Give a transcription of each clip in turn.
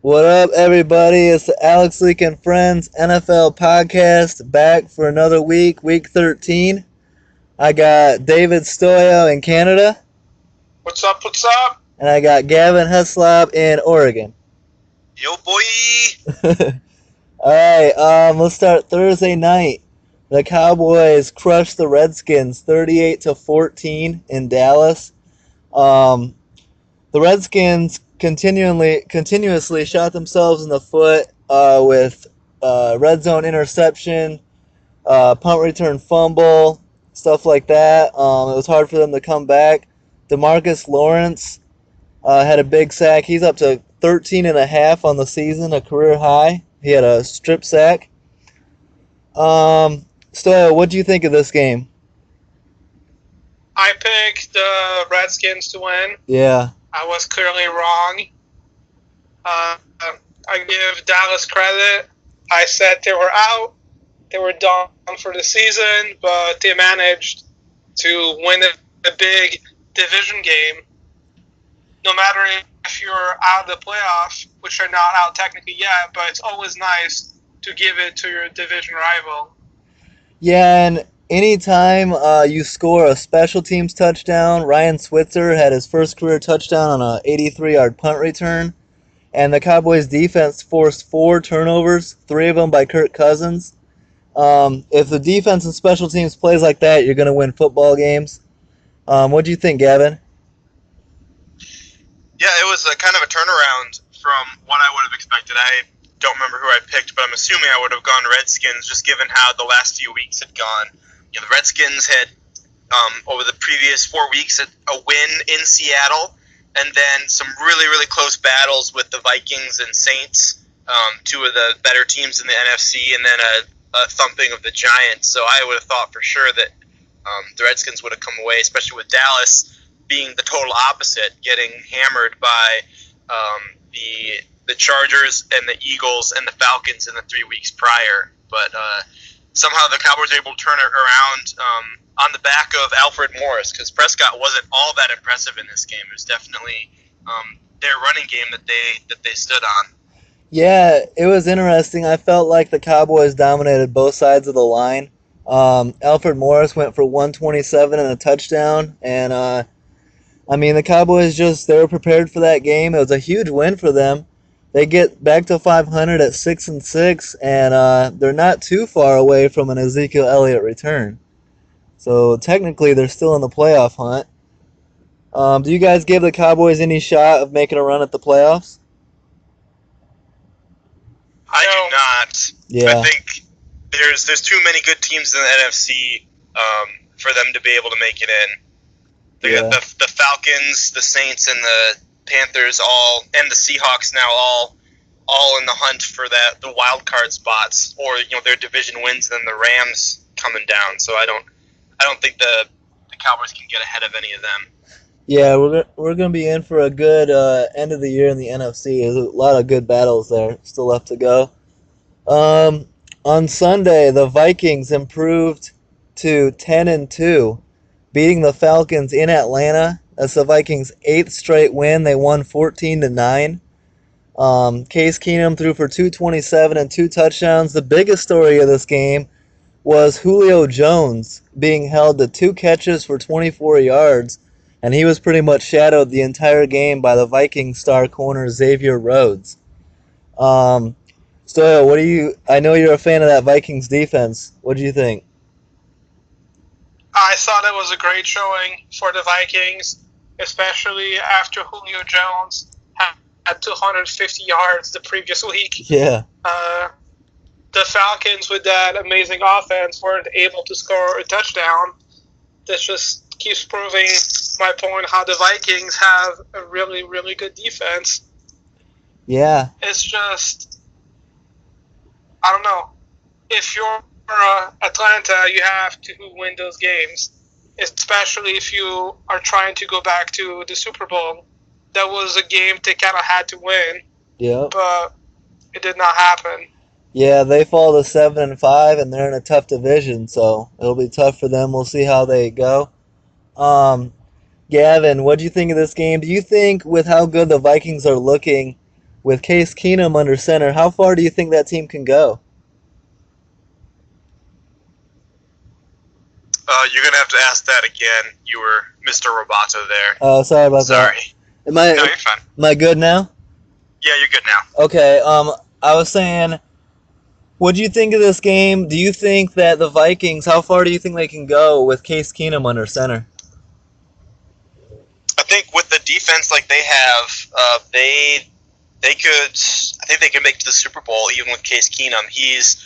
What up, everybody? It's the Alex Leak and Friends NFL podcast back for another week, week 13. I got David Stoyo in Canada, What's up? What's up? and I got Gavin Heslop in Oregon. Yo, boy. All right, let's start Thursday night. The Cowboys crushed the Redskins 38-14 in Dallas. The Redskins continuously shot themselves in the foot with red zone interception, punt return fumble, stuff like that. It was hard for them to come back. DeMarcus Lawrence had a big sack. He's up to 13 and a half on the season, a career high. He had a strip sack. Stoyo, what do you think of this game? I picked the Redskins to win. Yeah. I was clearly wrong. I give Dallas credit. I said they were out. They were done for the season, but they managed to win a big division game. No matter if you're out of the playoff, which are not out technically yet, but it's always nice to give it to your division rival. Yeah, and anytime you score a special teams touchdown, Ryan Switzer had his first career touchdown on a 83-yard punt return, and the Cowboys defense forced 4 turnovers, 3 of them by Kirk Cousins. If the defense and special teams plays like that, you're going to win football games. What do you think, Gavin? Yeah, it was a kind of a turnaround from what I would have expected. I don't remember who I picked, but I'm assuming I would have gone Redskins, just given how the last few weeks had gone. The Redskins had, over the previous 4 weeks, a win in Seattle, and then some really, really close battles with the Vikings and Saints, 2 of the better teams in the NFC, and then a thumping of the Giants. So I would have thought for sure that the Redskins would have come away, especially with Dallas being the total opposite, getting hammered by the Chargers and the Eagles and the Falcons in the 3 weeks prior. But somehow the Cowboys were able to turn it around on the back of Alfred Morris, because Prescott wasn't all that impressive in this game. It was definitely their running game that they stood on. Yeah, it was interesting. I felt like the Cowboys dominated both sides of the line. Alfred Morris went for 127 and a touchdown, and the Cowboys they were prepared for that game. It was a huge win for them. They get back to 500 at 6-6, and they're not too far away from an Ezekiel Elliott return. So technically, they're still in the playoff hunt. Do you guys give the Cowboys any shot of making a run at the playoffs? I do not. Yeah. I think there's too many good teams in the NFC for them to be able to make it in. They got the Falcons, the Saints, and the Panthers and the Seahawks now all in the hunt for the wild card spots, or their division wins, and then the Rams coming down. So I don't think the Cowboys can get ahead of any of them. Yeah, we're gonna be in for a good end of the year in the NFC. There's a lot of good battles there still left to go. On Sunday, the Vikings improved to 10-2, beating the Falcons in Atlanta. That's the Vikings' 8th straight win. They won 14-9. Case Keenum threw for 227 and 2 touchdowns. The biggest story of this game was Julio Jones being held to 2 catches for 24 yards, and he was pretty much shadowed the entire game by the Vikings star corner Xavier Rhodes. Stoyo, I know you're a fan of that Vikings defense. What do you think? I thought it was a great showing for the Vikings, especially after Julio Jones had 250 yards the previous week. Yeah. The Falcons, with that amazing offense, weren't able to score a touchdown. This just keeps proving my point how the Vikings have a really, really good defense. Yeah. It's just, I don't know. If you're Atlanta, you have to win those games, especially if you are trying to go back to the Super Bowl. That was a game they kind of had to win. Yeah. But it did not happen. Yeah, they fall to 7-5, and they're in a tough division, so it'll be tough for them. We'll see how they go. Gavin, what do you think of this game? Do you think with how good the Vikings are looking with Case Keenum under center. How far do you think that team can go? You're going to have to ask that again. You were Mr. Roboto there. Oh, sorry about Sorry. that. No, you're fine. Am I good now? Yeah, you're good now. Okay, I was saying, what do you think of this game? Do you think that the Vikings, how far do you think they can go with Case Keenum under center? I think with the defense like they have, they could. I think they can make it to the Super Bowl even with Case Keenum. He's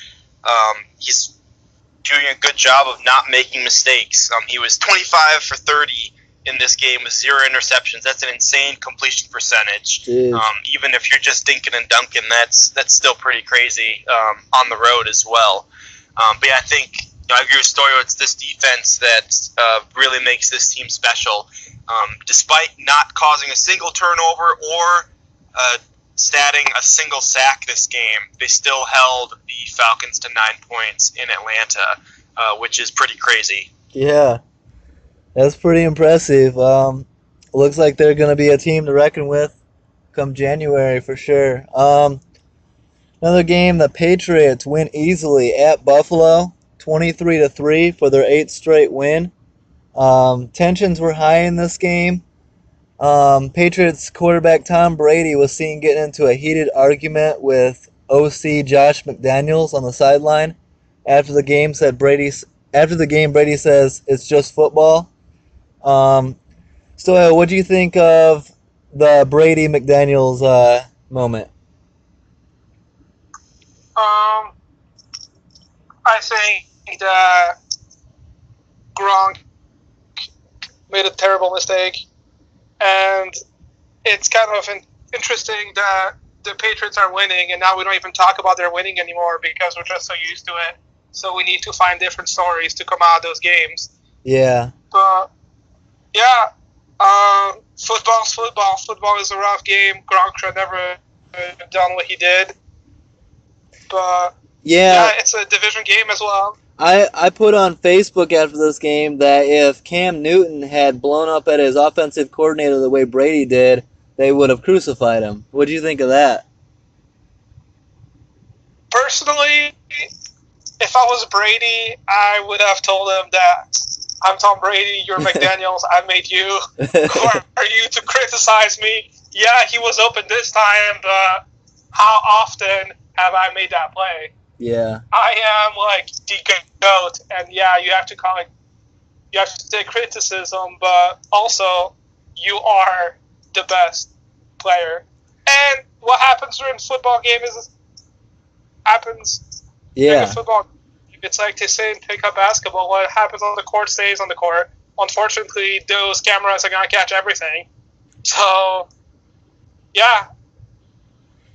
doing a good job of not making mistakes. He was 25 for 30 in this game with 0 interceptions. That's an insane completion percentage. Even if you're just dinking and dunking, that's still pretty crazy on the road as well. But yeah, I think I agree with Stoyo. It's this defense that really makes this team special. Despite not causing a single turnover or statting a single sack this game, they still held the Falcons to 9 points in Atlanta, which is pretty crazy. Yeah, that's pretty impressive. Looks like they're going to be a team to reckon with come January for sure. Another game, the Patriots win easily at Buffalo, 23-3 for their 8th straight win. Tensions were high in this game. Patriots quarterback Tom Brady was seen getting into a heated argument with OC Josh McDaniels on the sideline. After the game, Brady says it's just football. Stoyo, what do you think of the Brady McDaniels moment? I think that Gronk made a terrible mistake, and it's kind of interesting that the Patriots are winning, and now we don't even talk about their winning anymore because we're just so used to it. So we need to find different stories to come out of those games. Yeah. But yeah, football's football. Football is a rough game. Gronk should never have done what he did. But yeah, it's a division game as well. I put on Facebook after this game that if Cam Newton had blown up at his offensive coordinator the way Brady did, they would have crucified him. What do you think of that? Personally, if I was Brady, I would have told him that I'm Tom Brady, you're McDaniels, I made you. Who are you to criticize me? Yeah, he was open this time, but how often have I made that play? Yeah. I am like the GOAT, and yeah, you have to take criticism, but also you are the best player. And what happens during football game happens Yeah. in football. It's like they say in pickup basketball, what happens on the court stays on the court. Unfortunately, those cameras are going to catch everything. So, yeah.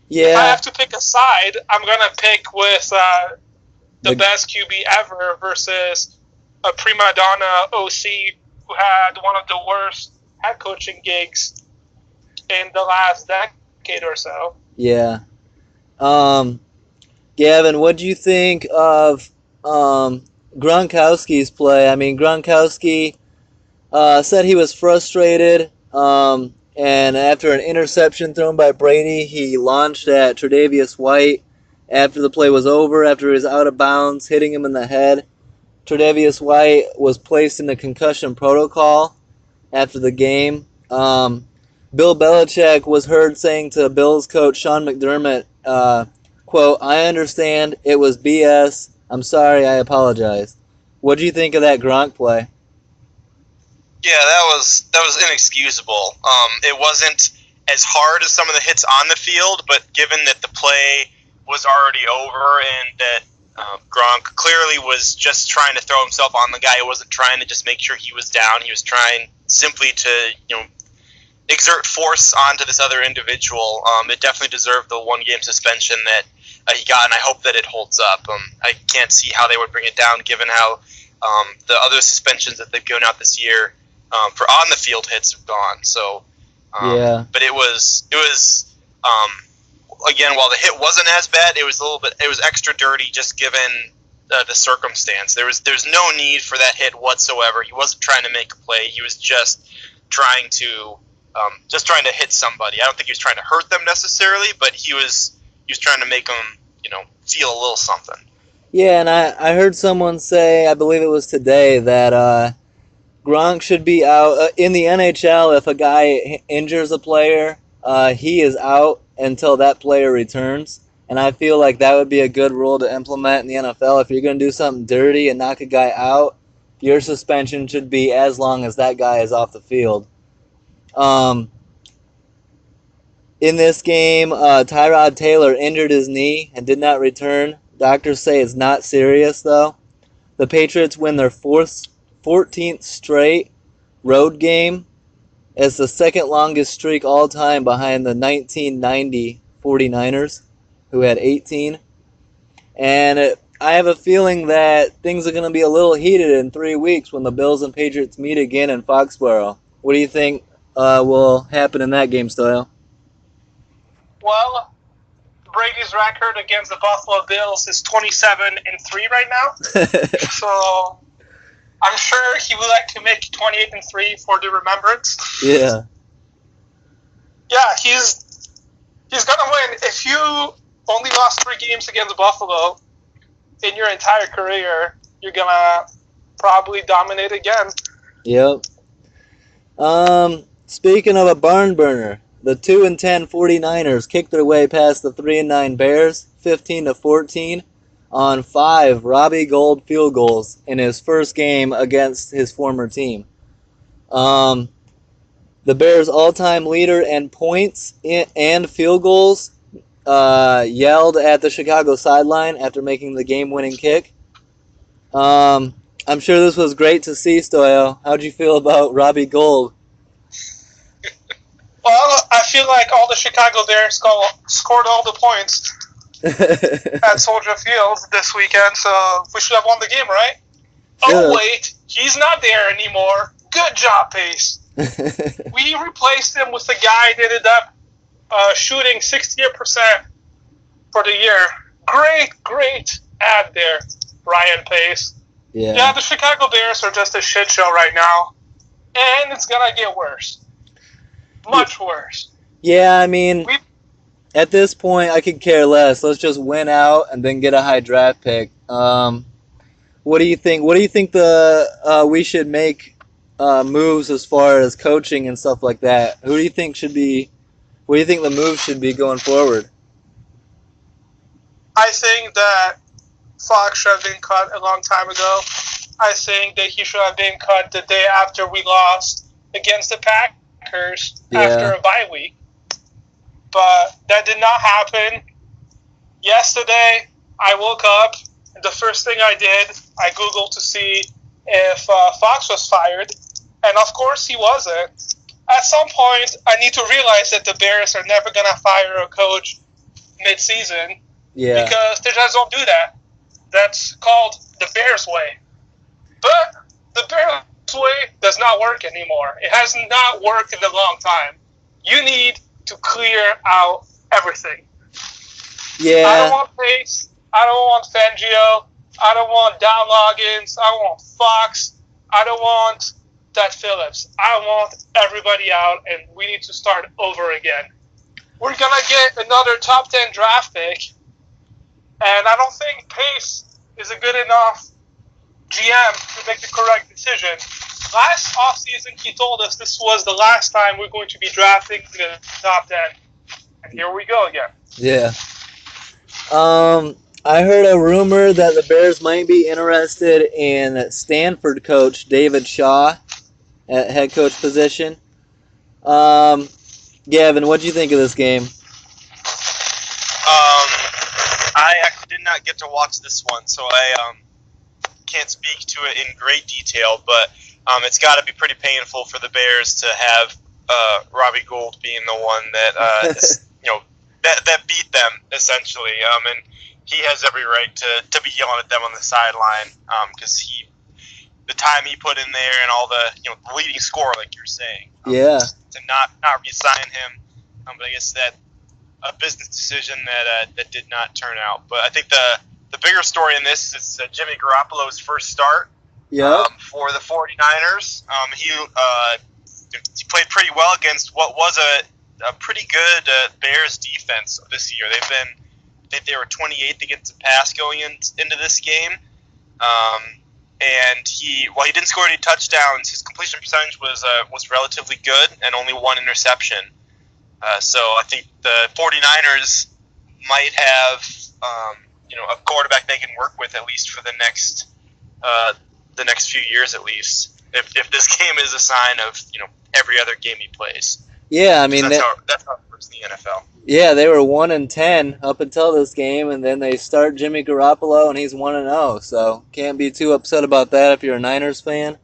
If I have to pick a side, I'm going to pick with the best QB ever versus a prima donna OC who had one of the worst head coaching gigs in the last decade or so. Yeah. Gavin, what do you think of Gronkowski's play? I mean, Gronkowski said he was frustrated, and after an interception thrown by Brady, he launched at Tre'Davious White after the play was over, after he was out of bounds, hitting him in the head. Tre'Davious White was placed in the concussion protocol after the game. Bill Belichick was heard saying to Bills coach Sean McDermott, quote, "I understand it was BS. I'm sorry, I apologize." What do you think of that Gronk play? Yeah, that was inexcusable. It wasn't as hard as some of the hits on the field, but given that the play was already over and that Gronk clearly was just trying to throw himself on the guy, he wasn't trying to just make sure he was down. He was trying simply to, exert force onto this other individual. It definitely deserved the 1-game suspension that he got, and I hope that it holds up. I can't see how they would bring it down, given how the other suspensions that they've given out this year for on-the-field hits have gone. So, yeah. But it was again, while the hit wasn't as bad, it was extra dirty, just given the circumstance. There's no need for that hit whatsoever. He wasn't trying to make a play. He was just trying to just trying to hit somebody. I don't think he was trying to hurt them necessarily, but he was trying to make them, feel a little something. Yeah, and I heard someone say, I believe it was today, that Gronk should be out. In the NHL, if a guy injures a player, he is out until that player returns. And I feel like that would be a good rule to implement in the NFL. If you're going to do something dirty and knock a guy out, your suspension should be as long as that guy is off the field. In this game, Tyrod Taylor injured his knee and did not return. Doctors say it's not serious, though. The Patriots win their 14th straight road game. It's the second longest streak all time behind the 1990 49ers, who had 18. And I have a feeling that things are going to be a little heated in 3 weeks when the Bills and Patriots meet again in Foxborough. What do you think will happen in that game, Stoyo? Well, Brady's record against the Buffalo Bills is 27-3 right now. So I'm sure he would like to make 28-3 for the remembrance. Yeah. Yeah, he's gonna win. If you only lost 3 games against Buffalo in your entire career, you're gonna probably dominate again. Yep. Speaking of a barn burner, the 2-10 49ers kicked their way past the 3-9 Bears, 15-14, on 5 Robbie Gould field goals in his first game against his former team. The Bears' all-time leader in points and field goals yelled at the Chicago sideline after making the game-winning kick. I'm sure this was great to see, Stoyo. How'd you feel about Robbie Gould? Well, I feel like all the Chicago Bears scored all the points at Soldier Field this weekend, so we should have won the game, right? Oh, wait, he's not there anymore. Good job, Pace. We replaced him with a guy that ended up shooting 60% for the year. Great ad there, Ryan Pace. Yeah, the Chicago Bears are just a shit show right now, and it's going to get worse. Much worse. Yeah, I mean, at this point, I could care less. Let's just win out and then get a high draft pick. What do you think? What do you think we should make moves as far as coaching and stuff like that? Who do you think should be? What do you think the moves should be going forward? I think that Fox should have been cut a long time ago. I think that he should have been cut the day after we lost against the Packers after a bye week. But that did not happen. Yesterday, I woke up, and the first thing I did, I Googled to see if Fox was fired, and of course he wasn't. At some point, I need to realize that the Bears are never going to fire a coach mid-season because they just don't do that. That's called the Bears way. But the Bears way does not work anymore. It has not worked in a long time. You need to clear out everything. Yeah. I don't want Pace. I don't want Fangio. I don't want Don Loggins. I don't want Fox. I don't want Ted Phillips. I want everybody out, and we need to start over again. We're going to get another top 10 draft pick, and I don't think Pace is a good enough GM to make the correct decision. Last offseason, he told us this was the last time we're going to be drafting in the top 10. And here we go again. Yeah. I heard a rumor that the Bears might be interested in Stanford coach David Shaw at head coach position. Gavin, what do you think of this game? I actually did not get to watch this one, so I can't speak to it in great detail, but it's got to be pretty painful for the Bears to have Robbie Gould being the one that that beat them essentially, and he has every right to be yelling at them on the sideline because the time he put in there and all the the leading scorer, like you're saying, to not re-sign him, but I guess that a business decision that did not turn out. But I think the bigger story in this is it's Jimmy Garoppolo's first start for the 49ers. He he played pretty well against what was a pretty good Bears defense this year. I think they were 28th against the pass going into this game. And he didn't score any touchdowns, his completion percentage was relatively good and only one interception. So I think the 49ers might have a quarterback they can work with at least for the next few years at least. If this game is a sign of every other game he plays. Yeah, I mean that's how it works in the NFL. Yeah, they were 1-10 up until this game, and then they start Jimmy Garoppolo, and he's 1-0. So can't be too upset about that if you're a Niners fan.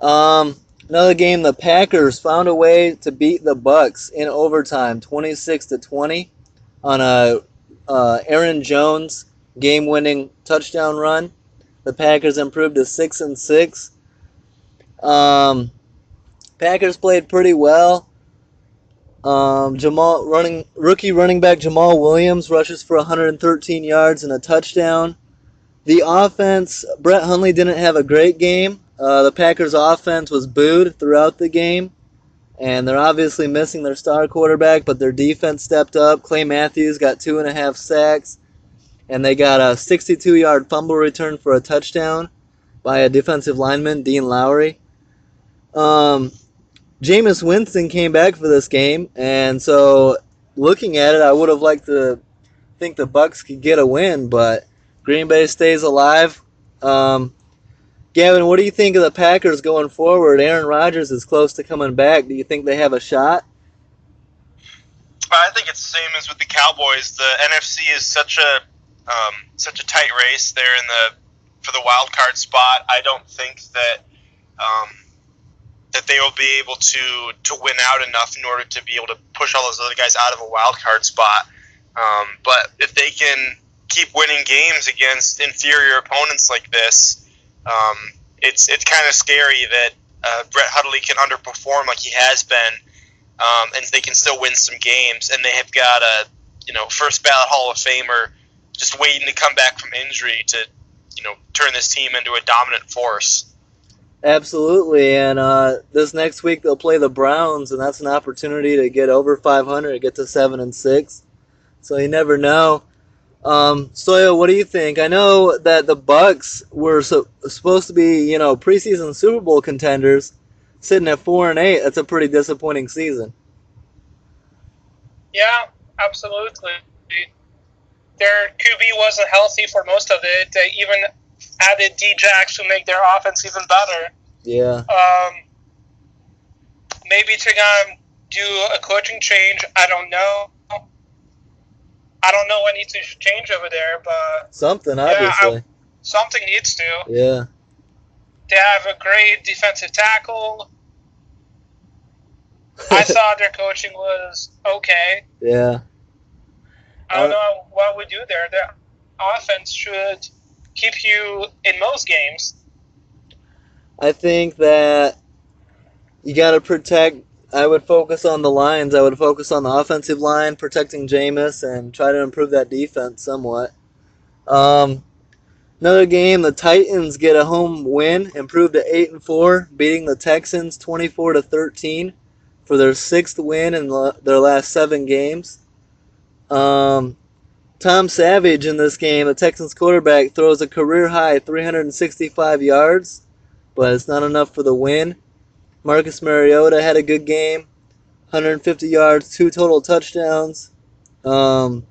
Another game, the Packers found a way to beat the Bucs in overtime, 26-20, on a Aaron Jones game-winning touchdown run. The Packers improved to 6-6. Packers played pretty well. Rookie running back Jamal Williams rushes for 113 yards and a touchdown. The offense, Brett Hundley didn't have a great game. The Packers' offense was booed throughout the game, and they're obviously missing their star quarterback, but their defense stepped up. Clay Matthews got 2.5 sacks, and they got a 62-yard fumble return for a touchdown by a defensive lineman, Dean Lowry. Jameis Winston came back for this game, and so looking at it, I would have liked to think the Bucs could get a win, but Green Bay stays alive. Gavin, what do you think of the Packers going forward? Aaron Rodgers is close to coming back. Do you think they have a shot? I think it's the same as with the Cowboys. The NFC is such a tight race there for the wild card spot. I don't think that that they will be able to win out enough in order to be able to push all those other guys out of a wild card spot. But if they can keep winning games against inferior opponents like this, it's kind of scary that Brett Hundley can underperform like he has been, and they can still win some games. And they have got a first ballot Hall of Famer just waiting to come back from injury to turn this team into a dominant force. Absolutely, and this next week they'll play the Browns, and that's an opportunity to get over 500, get to 7-6. So you never know. Stoyo, what do you think? I know that the Bucs were supposed to be, preseason Super Bowl contenders, sitting at 4-8. That's a pretty disappointing season. Yeah, absolutely. Their QB wasn't healthy for most of it. They even added D-Jax to make their offense even better. Yeah. Maybe they're going to do a coaching change. I don't know. I don't know what needs to change over there, but... Something, obviously. Something needs to. Yeah. They have a great defensive tackle. I thought their coaching was okay. Yeah. I don't know what we do there. Their offense should keep you in most games. I think that you got to protect. I would focus on the lines. I would focus on the offensive line, protecting Jameis, and try to improve that defense somewhat. Another game, the Titans get a home win, improved to 8-4, beating the Texans 24-13 for their 6th win in their last 7 games. Tom Savage in this game, the Texans quarterback, throws a career-high 365 yards, but it's not enough for the win. Marcus Mariota had a good game, 150 yards, 2 total touchdowns. The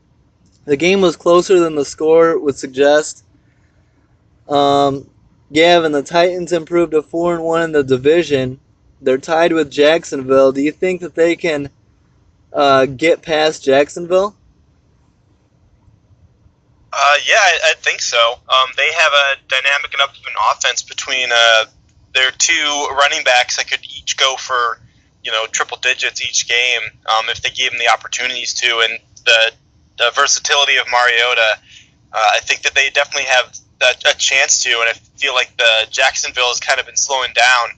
game was closer than the score would suggest. Gavin, the Titans improved to 4-1 in the division. They're tied with Jacksonville. Do you think that they can get past Jacksonville? Yeah, I think so. They have a dynamic enough of an offense between their 2 running backs that could each go for triple digits each game if they gave them the opportunities to, and the versatility of Mariota. I think that they definitely have a chance to, and I feel like the Jacksonville has kind of been slowing down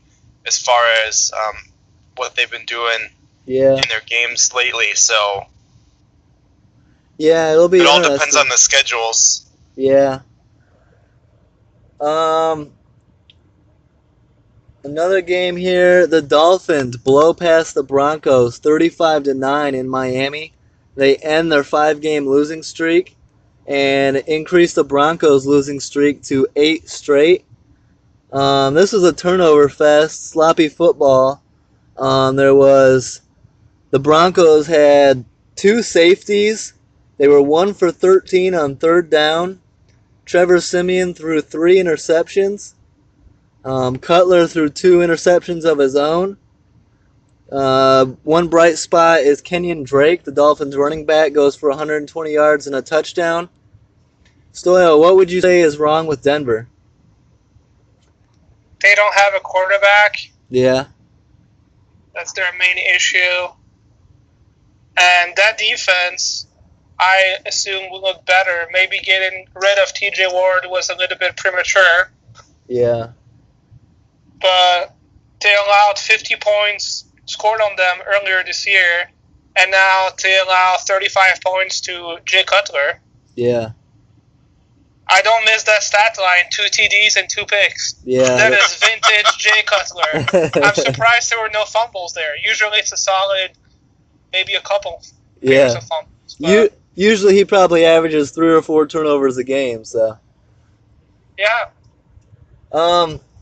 as far as what they've been doing in their games lately. So yeah, it'll be. It all depends on the schedules. Yeah. Another game here. The Dolphins blow past the Broncos 35-9 in Miami. They end their 5-game losing streak and increase the Broncos' losing streak to 8 straight. This was a turnover fest, sloppy football. The Broncos had 2 safeties. They were 1 for 13 on 3rd down. Trevor Siemian threw 3 interceptions. Cutler threw 2 interceptions of his own. One bright spot is Kenyon Drake, the Dolphins running back, goes for 120 yards and a touchdown. Stoyo, what would you say is wrong with Denver? They don't have a quarterback. Yeah. That's their main issue. And that defense, I assume, will look better. Maybe getting rid of TJ Ward was a little bit premature. Yeah. But they allowed 50 points scored on them earlier this year, and now they allow 35 points to Jay Cutler. Yeah. I don't miss that stat line, 2 TDs and 2 picks. Yeah. That is vintage Jay Cutler. I'm surprised there were no fumbles there. Usually it's a solid, maybe a couple pairs of fumbles. Usually he probably averages 3 or 4 turnovers a game, so. Yeah.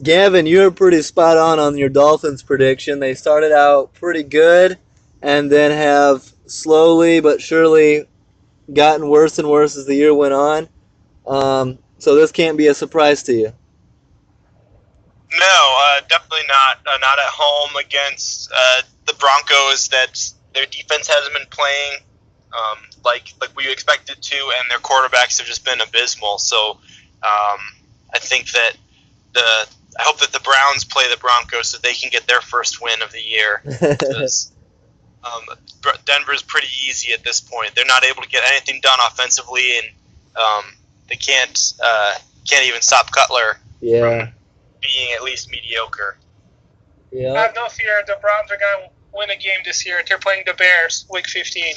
Gavin, you were pretty spot on your Dolphins prediction. They started out pretty good and then have slowly but surely gotten worse and worse as the year went on. So this can't be a surprise to you. No, definitely not. Not at home against the Broncos. That their defense hasn't been playing like we expected to, and their quarterbacks have just been abysmal. So I think that I hope that the Browns play the Broncos so they can get their first win of the year. Because Denver's pretty easy at this point. They're not able to get anything done offensively, and they can't even stop Cutler from being at least mediocre. I have no fear. The Browns are going to win a game this year. They're playing the Bears, week 15.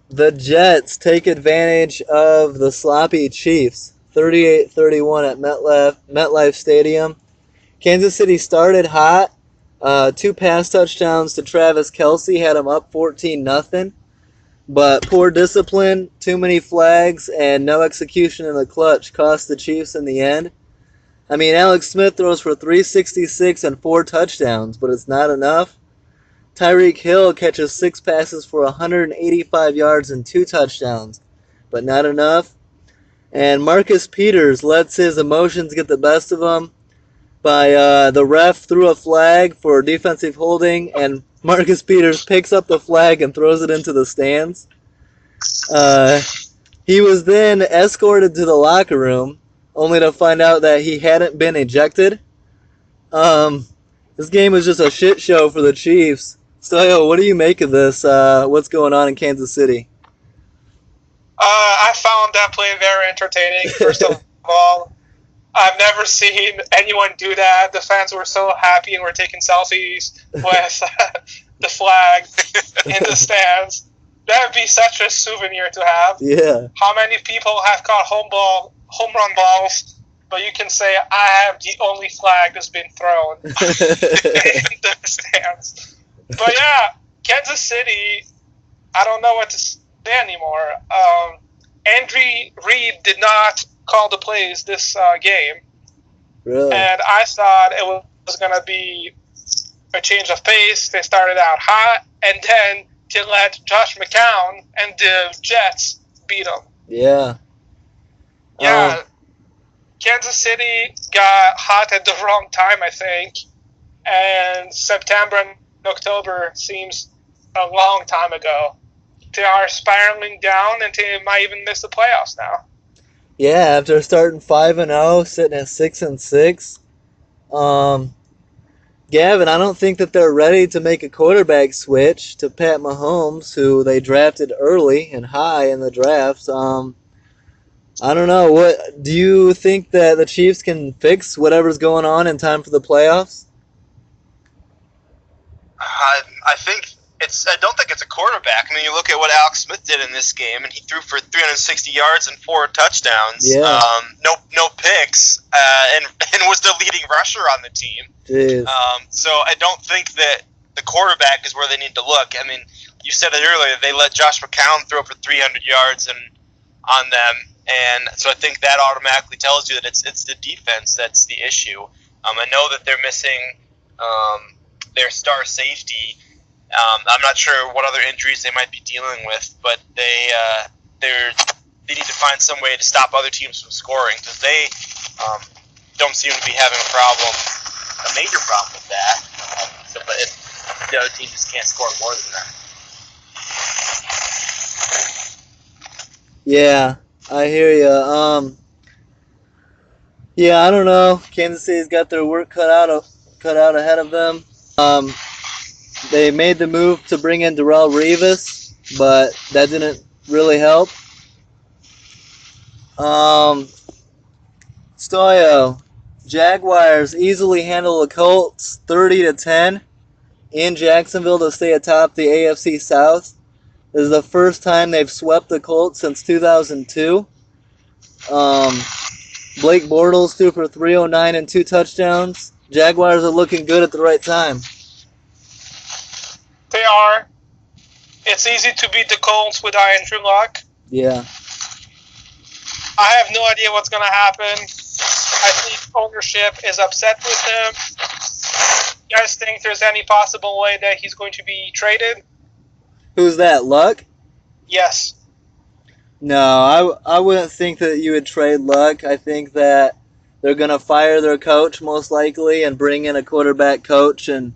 The Jets take advantage of the sloppy Chiefs, 38-31 at MetLife Stadium. Kansas City started hot. 2 pass touchdowns to Travis Kelce had them up 14-0. But poor discipline, too many flags, and no execution in the clutch cost the Chiefs in the end. I mean, Alex Smith throws for 366 and 4 touchdowns, but it's not enough. Tyreek Hill catches 6 passes for 185 yards and 2 touchdowns, but not enough. And Marcus Peters lets his emotions get the best of him by the ref threw a flag for defensive holding, and Marcus Peters picks up the flag and throws it into the stands. He was then escorted to the locker room, only to find out that he hadn't been ejected. This game was just a shit show for the Chiefs. Stoyo, what do you make of this? What's going on in Kansas City? I found that play very entertaining, first of all. I've never seen anyone do that. The fans were so happy and were taking selfies with the flag in the stands. That would be such a souvenir to have. Yeah. How many people have caught home run balls, but you can say, I have the only flag that's been thrown in the stands. But yeah, Kansas City, I don't know what to say anymore. Andy Reid did not call the plays this game. Really? And I thought it was going to be a change of pace. They started out hot, and then they let Josh McCown and the Jets beat them. Yeah. Yeah. Kansas City got hot at the wrong time, I think. And September and October seems a long time ago. They are spiraling down, and they might even miss the playoffs now. Yeah, after starting 5-0, sitting at 6-6. Gavin, I don't think that they're ready to make a quarterback switch to Pat Mahomes, who they drafted early and high in the drafts. I don't know. What do you think that the Chiefs can fix whatever's going on in time for the playoffs? I think I don't think it's a quarterback. I mean, you look at what Alex Smith did in this game, and he threw for 360 yards and 4 touchdowns. Yeah. No picks, and was the leading rusher on the team. Jeez. So I don't think that the quarterback is where they need to look. I mean, you said it earlier. They let Josh McCown throw for 300 yards on them, and so I think that automatically tells you that it's the defense that's the issue. I know that they're missing their star safety. I'm not sure what other injuries they might be dealing with, but they need to find some way to stop other teams from scoring, because they don't seem to be having a major problem with that. But the other team just can't score more than that. Yeah, I hear you. Yeah, I don't know. Kansas City's got their work cut out ahead of them. They made the move to bring in Darrelle Revis, but that didn't really help. Stoyo, Jaguars easily handle the Colts 30-10 in Jacksonville to stay atop the AFC South. This is the first time they've swept the Colts since 2002. Blake Bortles threw for 309 and 2 touchdowns. Jaguars are looking good at the right time. They are. It's easy to beat the Colts with Andrew Luck. Yeah. I have no idea what's going to happen. I think ownership is upset with him. You guys think there's any possible way that he's going to be traded? Who's that, Luck? Yes. No, I wouldn't think that you would trade Luck. I think that they're going to fire their coach most likely and bring in a quarterback coach, and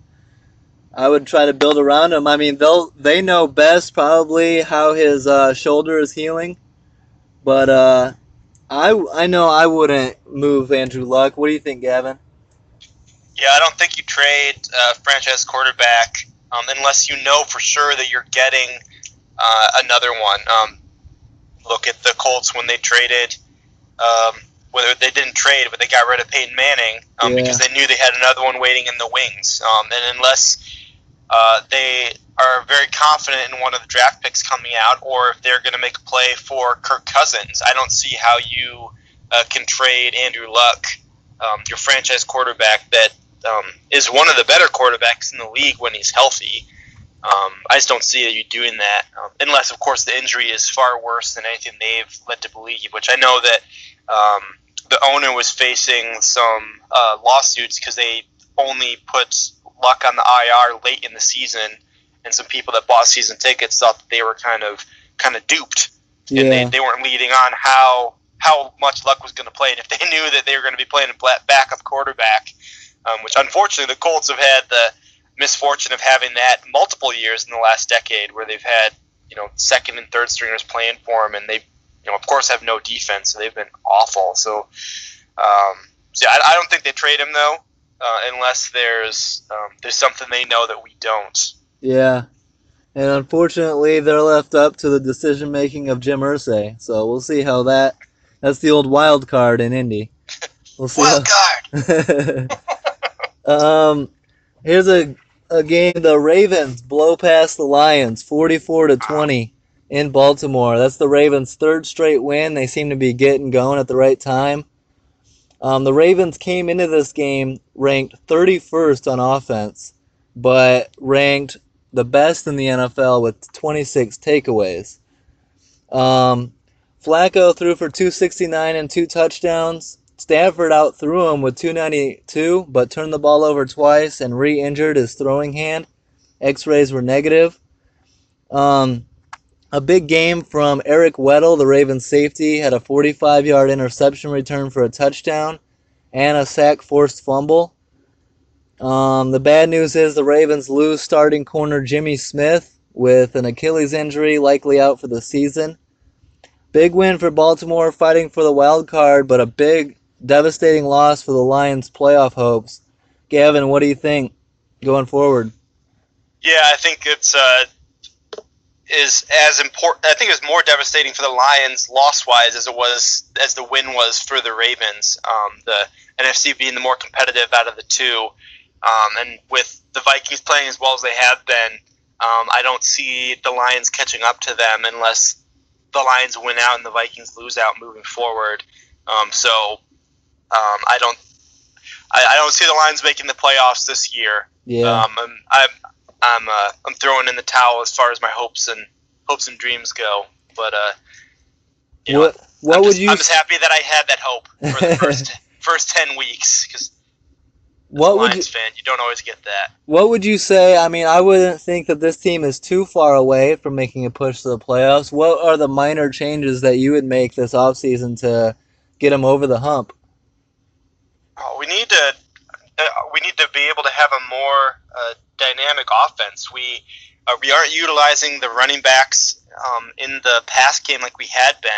I would try to build around him. I mean, they know best probably how his shoulder is healing, but I know I wouldn't move Andrew Luck. What do you think, Gavin? Yeah, I don't think you trade a franchise quarterback unless you know for sure that you're getting another one. Look at the Colts when they traded, whether they didn't trade, but they got rid of Peyton Manning because they knew they had another one waiting in the wings. And unless they are very confident in one of the draft picks coming out, or if they're going to make a play for Kirk Cousins, I don't see how you can trade Andrew Luck, your franchise quarterback that is one of the better quarterbacks in the league when he's healthy. I just don't see you doing that, unless, of course, the injury is far worse than anything they've led to believe, which I know that the owner was facing some lawsuits because they only put Luck on the IR late in the season, and some people that bought season tickets thought that they were kind of duped, and they weren't leading on how much Luck was going to play, and if they knew that they were going to be playing a backup quarterback, which unfortunately the Colts have had the misfortune of having that multiple years in the last decade, where they've had second and third stringers playing for them, and they of course have no defense, so they've been awful. So I don't think they trade him though, unless there's something they know that we don't. Yeah, and unfortunately they're left up to the decision making of Jim Irsay. So we'll see how that's the old wild card in Indy. We'll see. Wild card. Here's a game. The Ravens blow past the Lions 44-20 in Baltimore. That's the Ravens' third straight win. They seem to be getting going at the right time. The Ravens came into this game ranked 31st on offense, but ranked the best in the NFL with 26 takeaways. Flacco threw for 269 and 2 touchdowns. Stafford outthrew him with 292, but turned the ball over twice and re-injured his throwing hand. X-rays were negative. A big game from Eric Weddle, the Ravens safety, had a 45-yard interception return for a touchdown and a sack forced fumble. The bad news is the Ravens lose starting corner Jimmy Smith with an Achilles injury, likely out for the season. Big win for Baltimore, fighting for the wild card, but a big, devastating loss for the Lions' playoff hopes. Gavin, what do you think going forward? Yeah, I think it's is as important. I think it was more devastating for the Lions loss-wise as the win was for the Ravens. The NFC being the more competitive out of the two, and with the Vikings playing as well as they have been, I don't see the Lions catching up to them unless the Lions win out and the Vikings lose out moving forward. I don't see the Lions making the playoffs this year. Yeah. I'm throwing in the towel as far as my hopes and dreams go. But I'm just happy that I had that hope for the first 10 weeks, because as a Lions fan, you don't always get that. What would you say? I mean, I wouldn't think that this team is too far away from making a push to the playoffs. What are the minor changes that you would make this offseason to get them over the hump? We need to be able to have a more dynamic offense. We aren't utilizing the running backs in the pass game like we had been.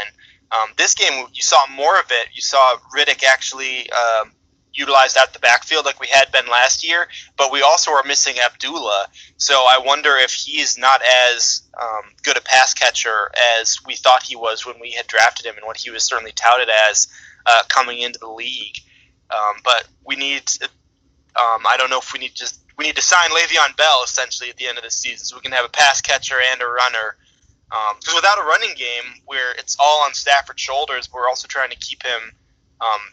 This game, you saw more of it. You saw Riddick actually utilized out the backfield like we had been last year, but we also are missing Abdullah. So I wonder if he's not as good a pass catcher as we thought he was when we had drafted him, and what he was certainly touted as coming into the league. But we need. I don't know if we need to sign Le'Veon Bell essentially at the end of the season, so we can have a pass catcher and a runner. Because without a running game, where it's all on Stafford's shoulders, we're also trying to keep him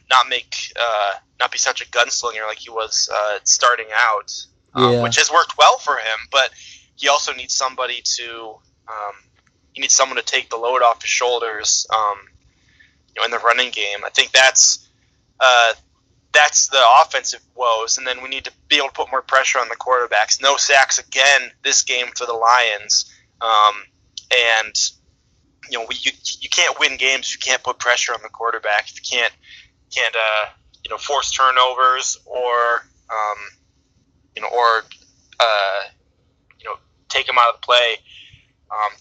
not be such a gunslinger like he was starting out, which has worked well for him. But he also needs somebody to someone to take the load off his shoulders in the running game. I think that's the offensive woes, and then we need to be able to put more pressure on the quarterbacks. No sacks again this game for the Lions, and you can't win games if you can't put pressure on the quarterback. If you can't force turnovers or take them out of the play.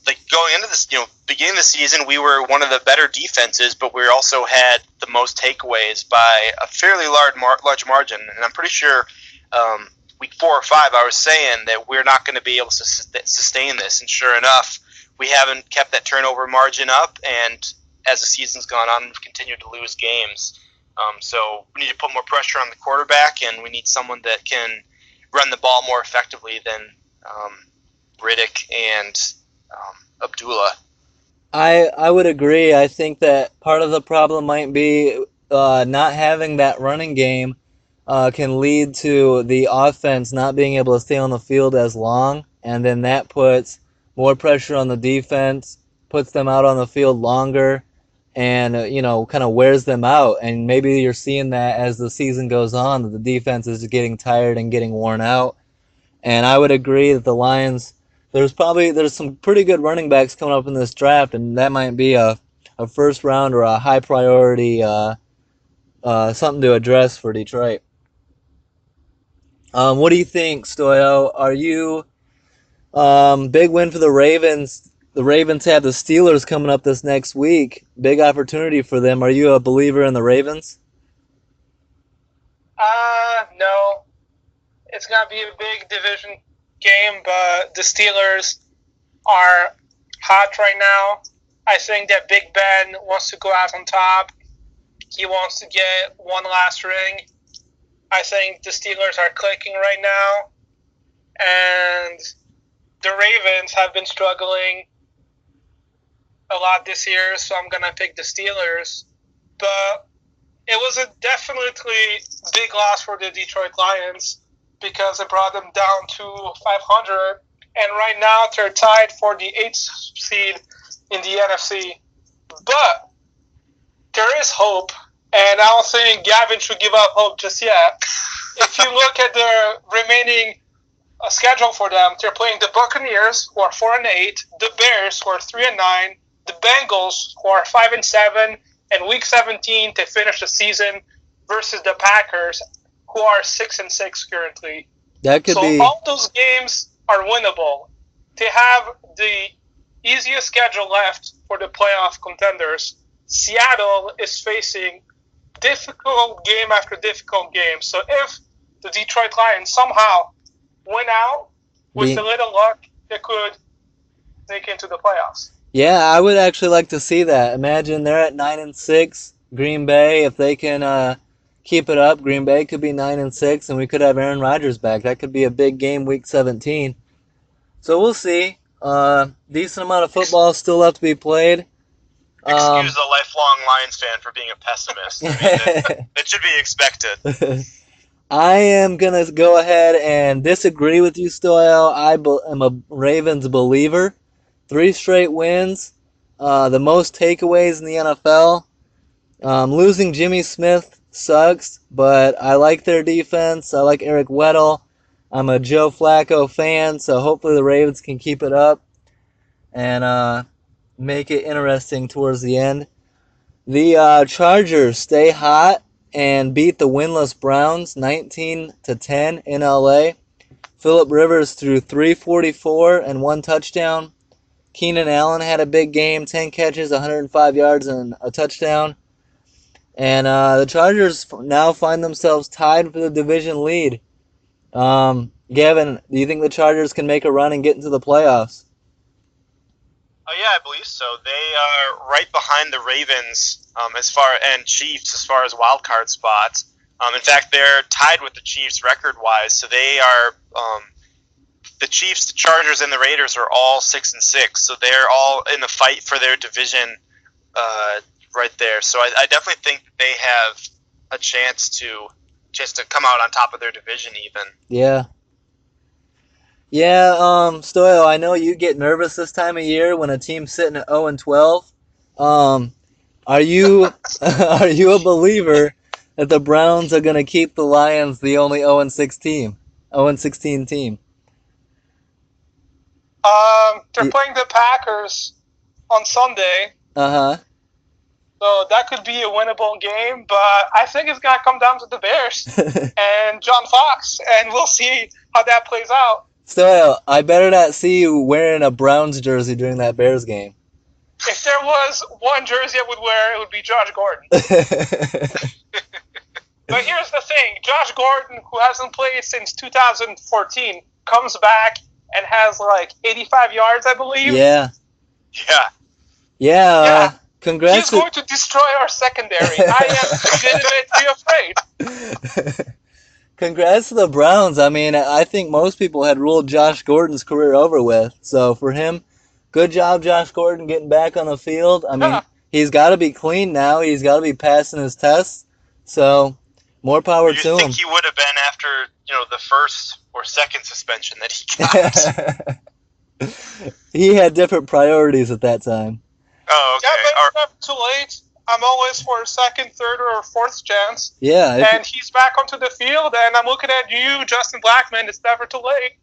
Like going into this, beginning of the season, we were one of the better defenses, but we also had the most takeaways by a fairly large margin. And I'm pretty sure week 4 or 5, I was saying that we're not going to be able to sustain this. And sure enough, we haven't kept that turnover margin up. And as the season's gone on, we've continued to lose games. So we need to put more pressure on the quarterback, and we need someone that can run the ball more effectively than Riddick and Abdullah. I would agree. I think that part of the problem might be not having that running game can lead to the offense not being able to stay on the field as long, and then that puts more pressure on the defense, puts them out on the field longer, and kind of wears them out. And maybe you're seeing that as the season goes on, that the defense is getting tired and getting worn out. And I would agree that the Lions, there's some pretty good running backs coming up in this draft, and that might be a first round or a high priority something to address for Detroit. What do you think, Stoyo? Are you big win for the Ravens? The Ravens have the Steelers coming up this next week. Big opportunity for them. Are you a believer in the Ravens? No. It's going to be a big division game, but the Steelers are hot right now. I think that Big Ben wants to go out on top. He wants to get one last ring. I think the Steelers are clicking right now. And the Ravens have been struggling a lot this year, so I'm going to pick the Steelers. But it was a definitely big loss for the Detroit Lions because it brought them down to 500. And right now they're tied for the 8th seed in the NFC. But there is hope, and I don't think Gavin should give up hope just yet. If you look at the remaining schedule for them, they're playing the Buccaneers, who are 4-8, the Bears, who are 3-9, the Bengals, who are 5-7, and Week 17 to finish the season versus the Packers, who are 6-6 currently. That could be. So all those games are winnable. They have the easiest schedule left for the playoff contenders. Seattle is facing difficult game after difficult game. So if the Detroit Lions somehow win out, with a little luck, they could make it into the playoffs. Yeah, I would actually like to see that. Imagine they're at 9-6. Green Bay, if they can keep it up, Green Bay could be 9-6, and we could have Aaron Rodgers back. That could be a big game, Week 17. So we'll see. Decent amount of football still left to be played. Excuse a lifelong Lions fan for being a pessimist. I mean, it should be expected. I am going to go ahead and disagree with you, Stoyo. I am a Ravens believer. 3 straight wins, the most takeaways in the NFL. Losing Jimmy Smith sucks, but I like their defense. I like Eric Weddle. I'm a Joe Flacco fan, so hopefully the Ravens can keep it up and make it interesting towards the end. The Chargers stay hot and beat the winless Browns 19-10 in LA. Phillip Rivers threw 344 and 1 touchdown. Keenan Allen had a big game, 10 catches, 105 yards, and a touchdown. And the Chargers now find themselves tied for the division lead. Gavin, do you think the Chargers can make a run and get into the playoffs? Oh yeah, I believe so. They are right behind the Ravens and Chiefs as far as wild card spots. In fact, they're tied with the Chiefs record-wise. So they are the Chiefs, the Chargers, and the Raiders are all 6-6. So they're all in the fight for their division right there. So I definitely think that they have a chance to come out on top of their division even. Yeah. Yeah, Stoyo, I know you get nervous this time of year when a team's sitting at 0-12. Are you are you a believer that the Browns are going to keep the Lions the only 0-16 team? They're playing the Packers on Sunday. Uh-huh. So that could be a winnable game, but I think it's going to come down to the Bears and John Fox, and we'll see how that plays out. Stoyo, I better not see you wearing a Browns jersey during that Bears game. If there was one jersey I would wear, it would be Josh Gordon. But here's the thing. Josh Gordon, who hasn't played since 2014, comes back and has like 85 yards, I believe. Yeah. Congrats. He's going to destroy our secondary. I am legitimately afraid. Congrats to the Browns. I mean, I think most people had ruled Josh Gordon's career over with. So for him, good job, Josh Gordon, getting back on the field. I mean, he's got to be clean now. He's got to be passing his tests. So more power to him. You think he would have been after, the first or second suspension that he got? He had different priorities at that time. Oh, okay. Yeah, but it's never too late. I'm always for a second, third, or fourth chance. Yeah. And he's back onto the field, and I'm looking at you, Justin Blackman. It's never too late.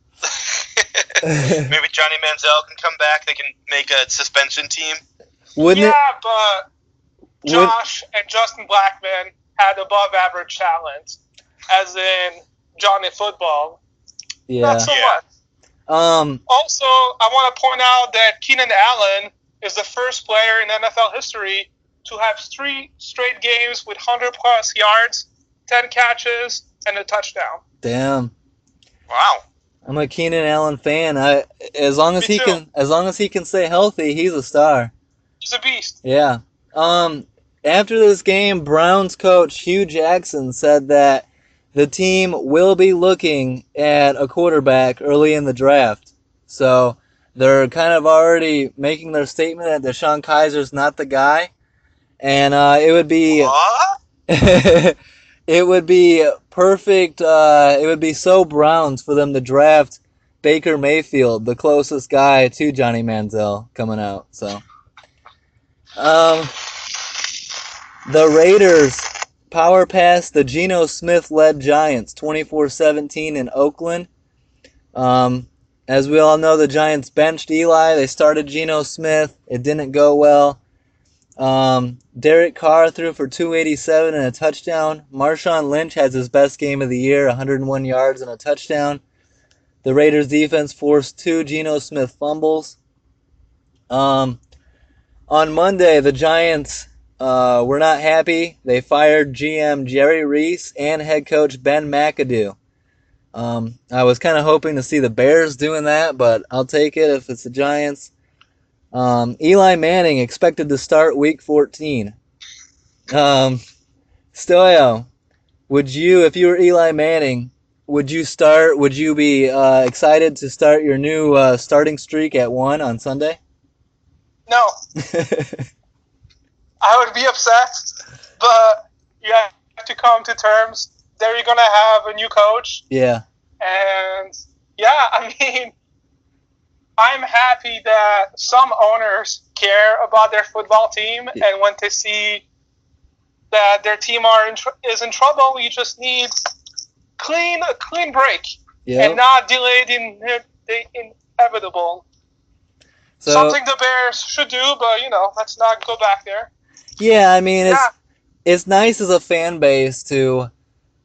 Maybe Johnny Manziel can come back. They can make a suspension team. But Josh and Justin Blackman had above-average talent, as in Johnny Football. Yeah. Not so much. Also, I want to point out that Keenan Allen is the first player in NFL history to have 3 straight games with 100-plus yards, 10 catches, and a touchdown. Damn. Wow. I'm a Keenan Allen fan. As long as he can stay healthy, he's a star. He's a beast. Yeah. After this game, Browns coach Hugh Jackson said that the team will be looking at a quarterback early in the draft. So they're kind of already making their statement that Deshaun Kaiser's not the guy. And it would be it would be perfect. It would be so Browns for them to draft Baker Mayfield, the closest guy to Johnny Manziel, coming out. So the Raiders power passed the Geno Smith-led Giants 24-17 in Oakland. As we all know, the Giants benched Eli. They started Geno Smith. It didn't go well. Derek Carr threw for 287 and a touchdown. Marshawn Lynch has his best game of the year, 101 yards and a touchdown. The Raiders defense forced 2 Geno Smith fumbles. On Monday, the Giants were not happy. They fired GM Jerry Reese and head coach Ben McAdoo. I was kind of hoping to see the Bears doing that, but I'll take it if it's the Giants. Eli Manning expected to start Week 14. Stoyo, would you, if you were Eli Manning, would you be excited to start your new starting streak at 1 on Sunday? No, I would be upset, but you have to come to terms. They're going to have a new coach. Yeah. And, yeah, I mean, I'm happy that some owners care about their football team and want to see that their team is in trouble. You just need a clean break and not delayed in the inevitable. So, something the Bears should do, but, let's not go back there. Yeah, I mean, it's nice as a fan base to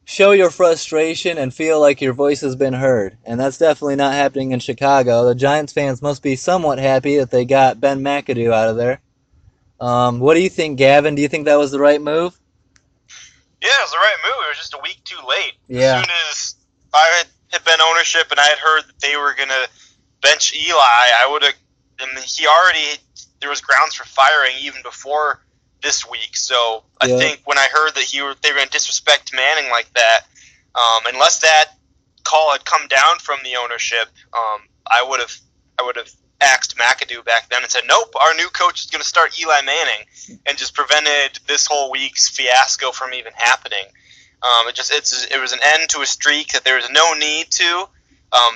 show your frustration and feel like your voice has been heard. And that's definitely not happening in Chicago. The Giants fans must be somewhat happy that they got Ben McAdoo out of there. What do you think, Gavin? Do you think that was the right move? Yeah, it was the right move. It was just a week too late. Yeah. As soon as I had been ownership and I had heard that they were going to bench Eli, I would have. And there was grounds for firing even before this week. So I think when I heard that they were going to disrespect Manning like that, unless that call had come down from the ownership, I would have axed McAdoo back then and said, nope, our new coach is going to start Eli Manning, and just prevented this whole week's fiasco from even happening. It was an end to a streak that there was no need to.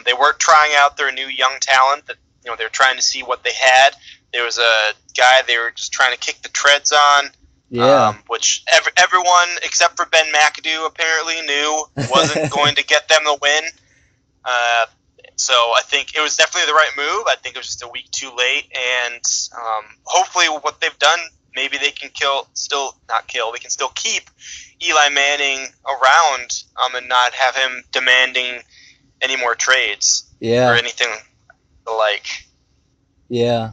They weren't trying out their new young talent that they were trying to see what they had. There was a guy they were just trying to kick the treads on, which everyone except for Ben McAdoo apparently knew wasn't going to get them the win. So I think it was definitely the right move. I think it was just a week too late, and hopefully what they've done, maybe they can they can still keep Eli Manning around and not have him demanding any more trades or anything like. Yeah.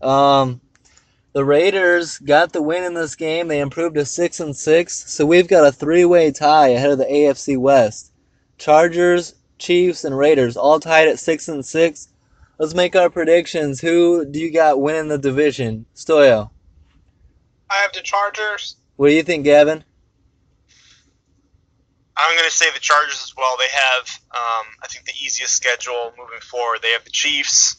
The Raiders got the win in this game. They improved to 6-6, so we've got a 3-way tie ahead of the AFC West. Chargers, Chiefs, and Raiders all tied at 6-6. Let's make our predictions. Who do you got winning the division? Stoyo. I have the Chargers. What do you think, Gavin? I'm going to say the Chargers as well. They have, I think, the easiest schedule moving forward. They have the Chiefs,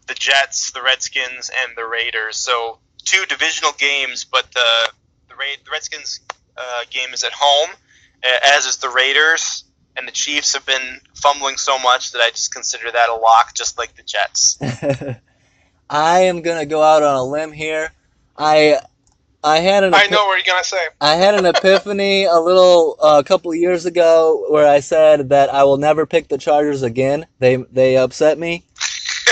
the Jets, the Redskins, and the Raiders. So 2 divisional games, but the Redskins game is at home, as is the Raiders. And the Chiefs have been fumbling so much that I just consider that a lock, just like the Jets. I am going to go out on a limb here. I know what you're going to say. I had an epiphany a couple of years ago where I said that I will never pick the Chargers again. They upset me.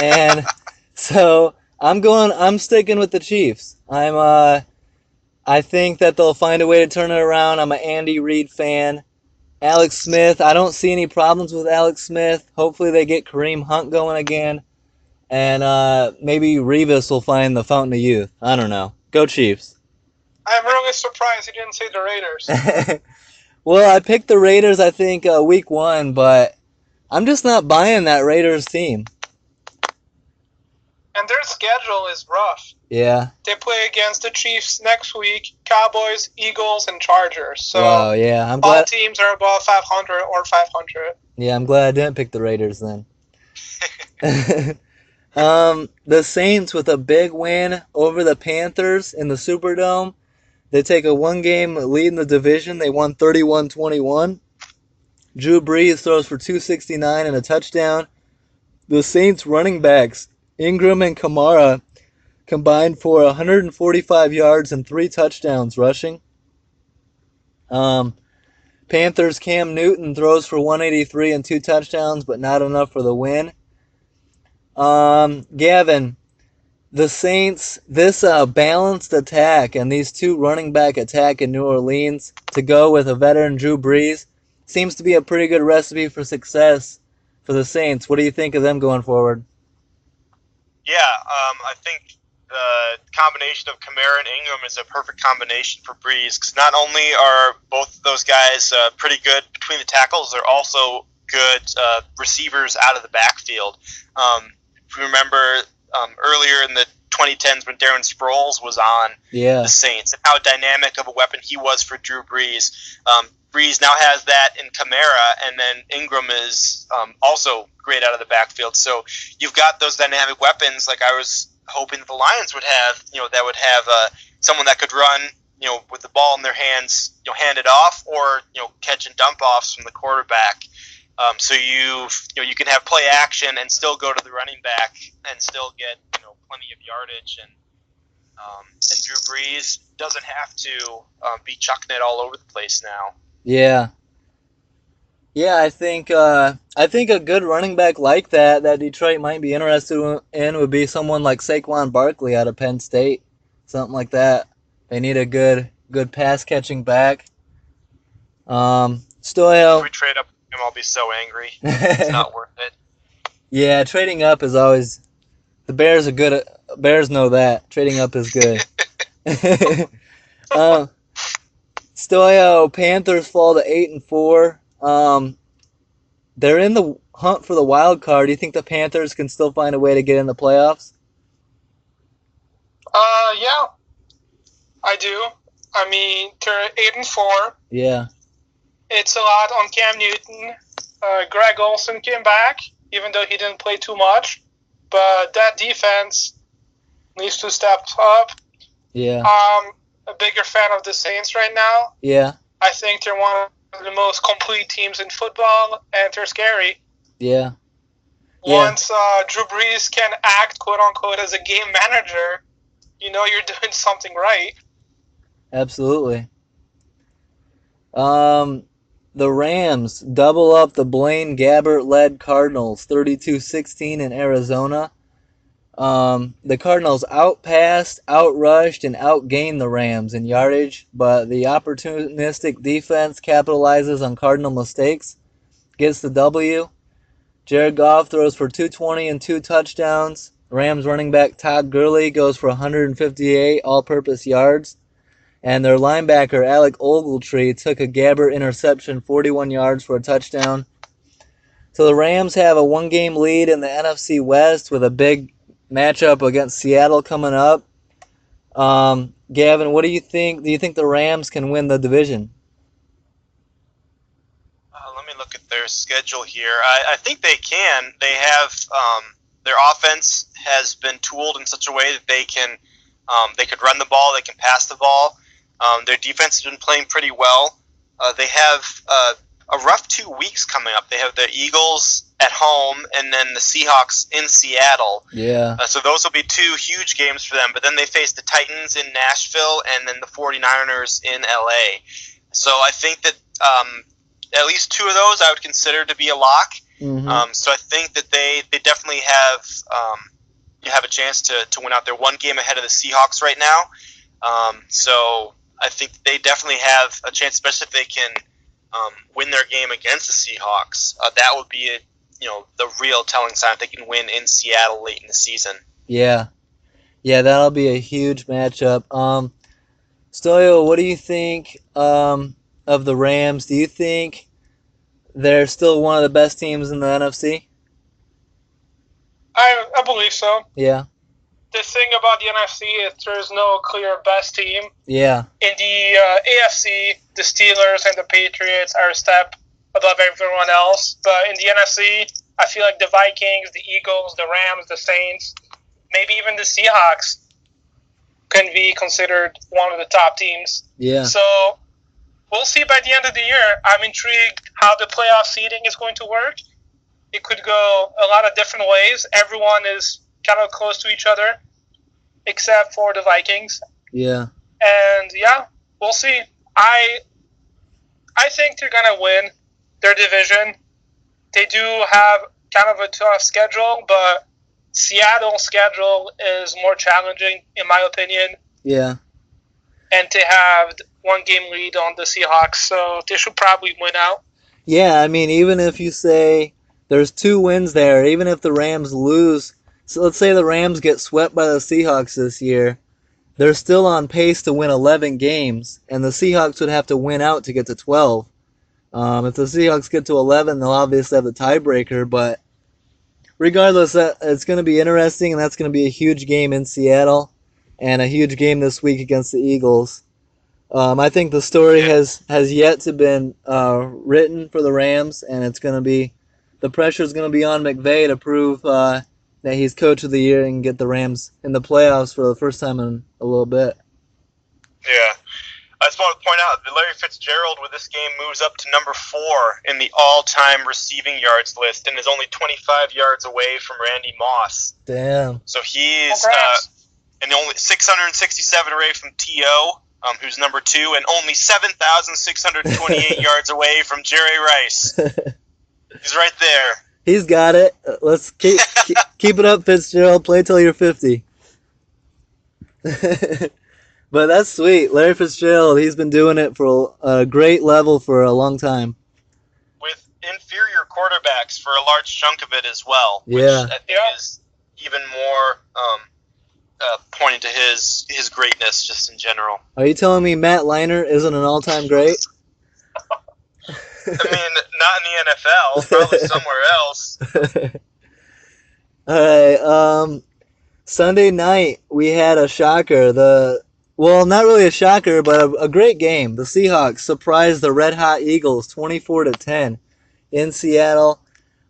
And so I'm sticking with the Chiefs. I think that they'll find a way to turn it around. I'm an Andy Reid fan. Alex Smith, I don't see any problems with Alex Smith. Hopefully they get Kareem Hunt going again. And maybe Revis will find the fountain of youth. I don't know. Go Chiefs. I'm really surprised you didn't say the Raiders. Well, I picked the Raiders, I think, week 1, but I'm just not buying that Raiders team. And their schedule is rough. Yeah. They play against the Chiefs next week, Cowboys, Eagles, and Chargers. So I'm glad all teams are above 500 or 500. Yeah, I'm glad I didn't pick the Raiders then. The Saints with a big win over the Panthers in the Superdome. They take a 1-game lead in the division. They won 31-21. Drew Brees throws for 269 and a touchdown. The Saints running backs, Ingram and Kamara, combined for 145 yards and 3 touchdowns rushing. Panthers' Cam Newton throws for 183 and 2 touchdowns, but not enough for the win. Gavin, the Saints, this balanced attack and these 2 running back attack in New Orleans to go with a veteran Drew Brees seems to be a pretty good recipe for success for the Saints. What do you think of them going forward? Yeah, I think the combination of Kamara and Ingram is a perfect combination for Brees, because not only are both of those guys pretty good between the tackles, they're also good receivers out of the backfield. If you remember, earlier in the 2010s when Darren Sproles was on Yeah. the Saints, and how dynamic of a weapon he was for Drew Brees. Brees now has that in Kamara, and then Ingram is also great out of the backfield. So you've got those dynamic weapons. Like I was hoping that the Lions would have, that would have someone that could run, with the ball in their hands, hand it off, or catch and dump offs from the quarterback. So you can have play action and still go to the running back and still get plenty of yardage, and Drew Brees doesn't have to be chucking it all over the place now. Yeah. Yeah, I think a good running back like that Detroit might be interested in would be someone like Saquon Barkley out of Penn State, something like that. They need a good pass catching back. Stoyo. If we trade up him, I'll be so angry. It's not worth it. Yeah, trading up is always. The Bears are good. Bears know that trading up is good. Stoyo, Panthers fall to 8-4. They're in the hunt for the wild card. Do you think the Panthers can still find a way to get in the playoffs? Yeah, I do. I mean, they're 8-4. Yeah. It's a lot on Cam Newton. Greg Olsen came back, even though he didn't play too much. But that defense needs to step up. Yeah. I'm a bigger fan of the Saints right now. Yeah. I think they're one of the most complete teams in football, and they're scary. Yeah. Once Drew Brees can act, quote-unquote, as a game manager, you're doing something right. Absolutely. The Rams double up the Blaine Gabbert-led Cardinals, 32-16 in Arizona. The Cardinals outpassed, outrushed, and outgained the Rams in yardage, but the opportunistic defense capitalizes on Cardinal mistakes, gets the W. Jared Goff throws for 220 and 2 touchdowns. Rams running back Todd Gurley goes for 158 all-purpose yards. And their linebacker, Alec Ogletree, took a Gabbert interception, 41 yards for a touchdown. So the Rams have a one-game lead in the NFC West with a big matchup against Seattle coming up. Gavin, what do you think? Do you think the Rams can win the division? Let me look at their schedule here. I think they can. They have their offense has been tooled in such a way that they could run the ball, they can pass the ball. Their defense has been playing pretty well. They have a rough 2 weeks coming up. They have the Eagles at home and then the Seahawks in Seattle. Yeah. So those will be 2 huge games for them. But then they face the Titans in Nashville and then the 49ers in LA. So I think that at least 2 of those I would consider to be a lock. Mm-hmm. So I think that they definitely have a chance to win out. They're 1 game ahead of the Seahawks right now. So I think they definitely have a chance, especially if they can win their game against the Seahawks. That would be the real telling sign if they can win in Seattle late in the season. Yeah. Yeah, that'll be a huge matchup. Stoyo, what do you think of the Rams? Do you think they're still one of the best teams in the NFC? I believe so. Yeah. The thing about the NFC is there's no clear best team. Yeah. In the AFC, the Steelers and the Patriots are a step above everyone else. But in the NFC, I feel like the Vikings, the Eagles, the Rams, the Saints, maybe even the Seahawks can be considered one of the top teams. Yeah. So we'll see by the end of the year. I'm intrigued how the playoff seeding is going to work. It could go a lot of different ways. Everyone is kind of close to each other, except for the Vikings. Yeah. And yeah, we'll see. I think they're gonna win their division. They do have kind of a tough schedule, but Seattle's schedule is more challenging, in my opinion. Yeah. And they have 1 game lead on the Seahawks, so they should probably win out. Yeah, I mean, even if you say there's 2 wins there, even if the Rams lose, so let's say the Rams get swept by the Seahawks this year, they're still on pace to win 11 games, and the Seahawks would have to win out to get to 12. If the Seahawks get to 11, they'll obviously have the tiebreaker, but regardless, it's going to be interesting, and that's going to be a huge game in Seattle, and a huge game this week against the Eagles. I think the story has yet to been written for the Rams, and it's going to be the pressure is going to be on McVay to prove that he's coach of the year and get the Rams in the playoffs for the first time in a little bit. Yeah. I just want to point out that Larry Fitzgerald with this game moves up to number 4 in the all-time receiving yards list and is only 25 yards away from Randy Moss. Damn. So he's and only 667 away from T.O., who's number 2, and only 7,628 yards away from Jerry Rice. He's right there. He's got it. Let's keep it up, Fitzgerald. Play till you're 50. But that's sweet. Larry Fitzgerald, he's been doing it for a great level for a long time. With inferior quarterbacks for a large chunk of it as well. Yeah. Which I think is even more pointing to his greatness just in general. Are you telling me Matt Leinart isn't an all-time great? I mean, not in the NFL. Probably somewhere else. All right. Sunday night, we had a shocker. Well, not really a shocker, but a great game. The Seahawks surprised the red-hot Eagles 24-10 in Seattle.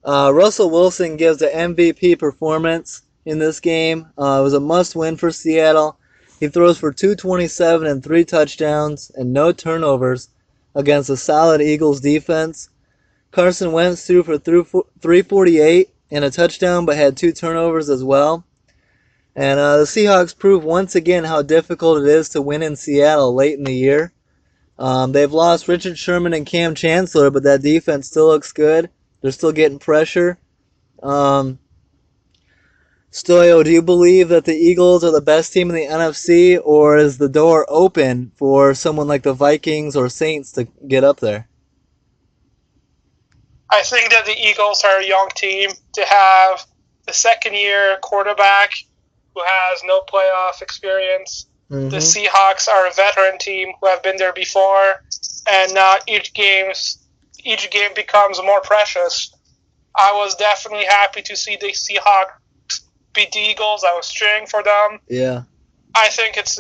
Russell Wilson gives an MVP performance in this game. It was a must-win for Seattle. He throws for 227 and 3 touchdowns and no turnovers against a solid Eagles defense. Carson Wentz threw for 348 and a touchdown, but had 2 turnovers as well. And the Seahawks prove once again how difficult it is to win in Seattle late in the year. They've lost Richard Sherman and Cam Chancellor, but that defense still looks good. They're still getting pressure. Stoyo, do you believe that the Eagles are the best team in the NFC, or is the door open for someone like the Vikings or Saints to get up there? I think that the Eagles are a young team. To have the second-year quarterback who has no playoff experience. Mm-hmm. The Seahawks are a veteran team who have been there before, and now each game becomes more precious. I was definitely happy to see the Seahawks beat the Eagles. I was cheering for them. Yeah. I think it's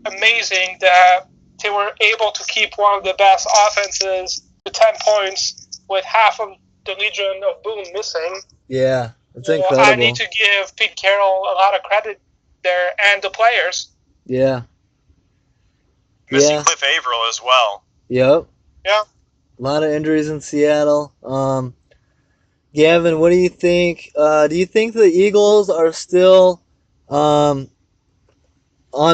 amazing that they were able to keep one of the best offenses to 10 points with half of the Legion of Boom missing. Yeah, it's incredible. I need to give Pete Carroll a lot of credit there and the players. Yeah. Missing Cliff Averill as well. Yep. Yeah. A lot of injuries in Seattle. Gavin, what do you think? Do you think the Eagles are still on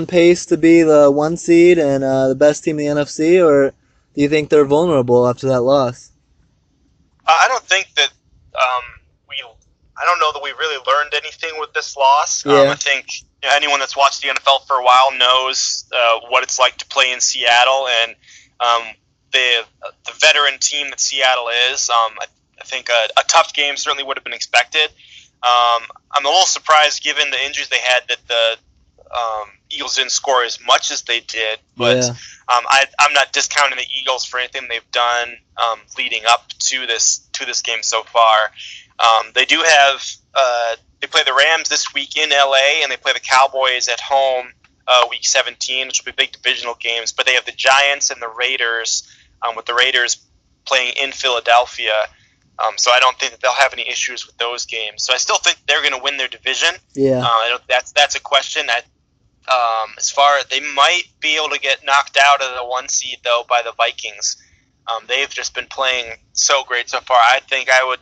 pace to be the 1 seed and the best team in the NFC, or do you think they're vulnerable after that loss? I don't think that I don't know that we really learned anything with this loss. Yeah. I think anyone that's watched the NFL for a while knows what it's like to play in Seattle, and the veteran team that Seattle is. I think a tough game certainly would have been expected. I'm a little surprised given the injuries they had that the Eagles didn't score as much as they did, but Yeah. I'm not discounting the Eagles for anything they've done leading up to this game so far. They do have they play the Rams this week in LA, and they play the Cowboys at home week 17, which will be big divisional games. But they have the Giants and the Raiders, with the Raiders playing in Philadelphia. So I don't think that they'll have any issues with those games. So I still think they're going to win their division. Yeah. That's a question. As far as they might be able to get knocked out of the 1 seed though by the Vikings. They've just been playing so great so far. I think I would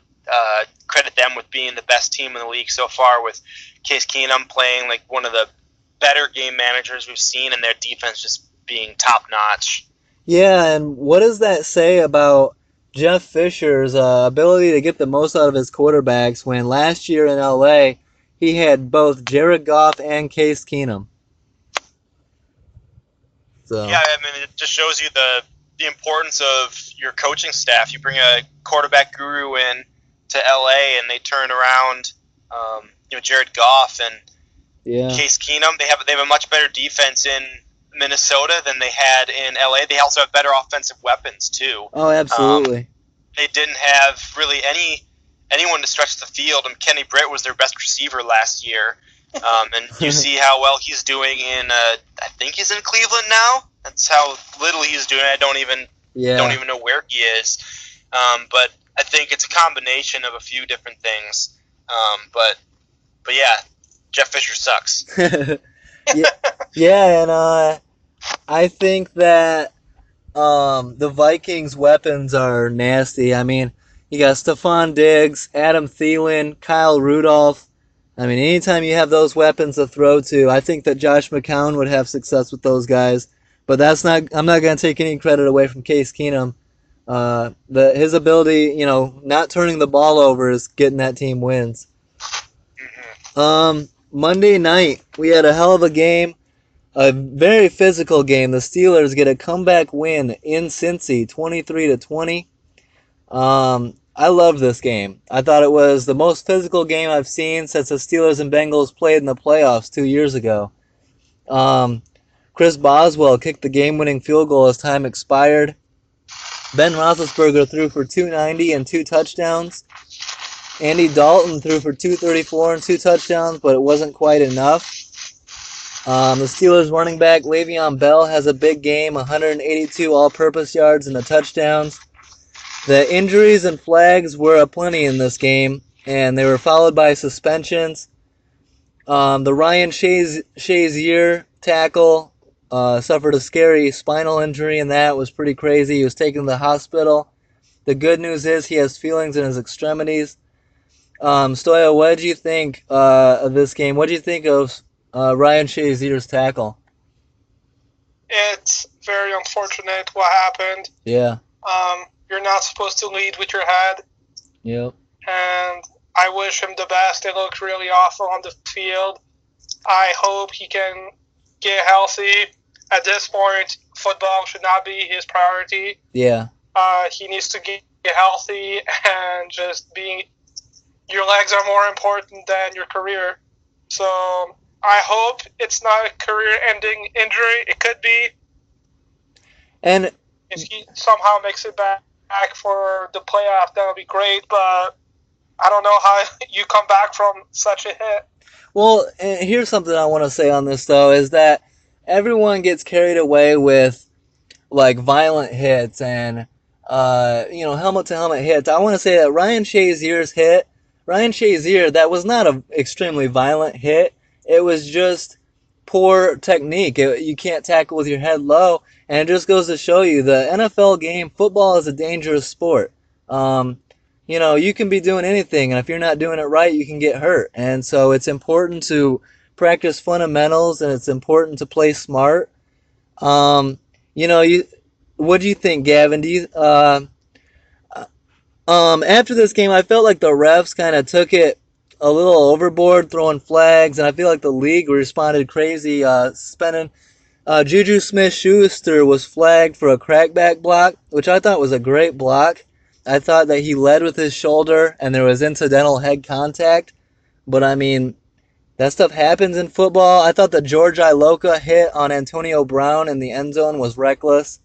credit them with being the best team in the league so far, with Case Keenum playing like one of the better game managers we've seen, and their defense just being top notch. Yeah, and what does that say about Jeff Fisher's ability to get the most out of his quarterbacks when last year in LA he had both Jared Goff and Case Keenum? So. Yeah, I mean, it just shows you the importance of your coaching staff. You bring a quarterback guru in to LA, and they turn around, Jared Goff and Case Keenum. They have a much better defense in Minnesota than they had in LA. They also have better offensive weapons too. Oh, absolutely. They didn't have really anyone to stretch the field. And Kenny Britt was their best receiver last year. And you see how well he's doing I think he's in Cleveland now. That's how little he's doing. I don't even know where he is. But I think it's a combination of a few different things. But yeah, Jeff Fisher sucks. Yeah, and I think that the Vikings' weapons are nasty. I mean, you got Stephon Diggs, Adam Thielen, Kyle Rudolph. I mean, anytime you have those weapons to throw to, I think that Josh McCown would have success with those guys. But I'm not going to take any credit away from Case Keenum. His ability, not turning the ball over is getting that team wins. Monday night, we had a hell of a game, a very physical game. The Steelers get a comeback win in Cincy, 23-20. I loved this game. I thought it was the most physical game I've seen since the Steelers and Bengals played in the playoffs 2 years ago. Chris Boswell kicked the game-winning field goal as time expired. Ben Roethlisberger threw for 290 and 2 touchdowns. Andy Dalton threw for 234 and 2 touchdowns, but it wasn't quite enough. The Steelers running back Le'Veon Bell has a big game, 182 all-purpose yards and the touchdowns. The injuries and flags were aplenty in this game, and they were followed by suspensions. The Ryan Shazier tackle suffered a scary spinal injury, and that was pretty crazy. He was taken to the hospital. The good news is he has feelings in his extremities. Stoyo, what did you think of this game? What did you think of Ryan Shazier's tackle? It's very unfortunate what happened. Yeah. You're not supposed to lead with your head. Yep. And I wish him the best. It looked really awful on the field. I hope he can get healthy. At this point, football should not be his priority. Yeah. He needs to get healthy, and just your legs are more important than your career. So I hope it's not a career-ending injury. It could be. And if he somehow makes it back for the playoff, that would be great. But I don't know how you come back from such a hit. Well, here's something I want to say on this, though, is that everyone gets carried away with, like, violent hits and, helmet-to-helmet hits. I want to say that Ryan Shazier, that was not an extremely violent hit. It was just poor technique. You can't tackle with your head low, and it just goes to show you the NFL game, football is a dangerous sport. You can be doing anything, and if you're not doing it right, you can get hurt. And so it's important to practice fundamentals, and it's important to play smart. What do you think, Gavin? After this game, I felt like the refs kind of took it a little overboard, throwing flags, and I feel like the league responded crazy, suspending. Juju Smith-Schuster was flagged for a crackback block, which I thought was a great block. I thought that he led with his shoulder and there was incidental head contact. But, I mean, that stuff happens in football. I thought the George Iloka hit on Antonio Brown in the end zone was reckless.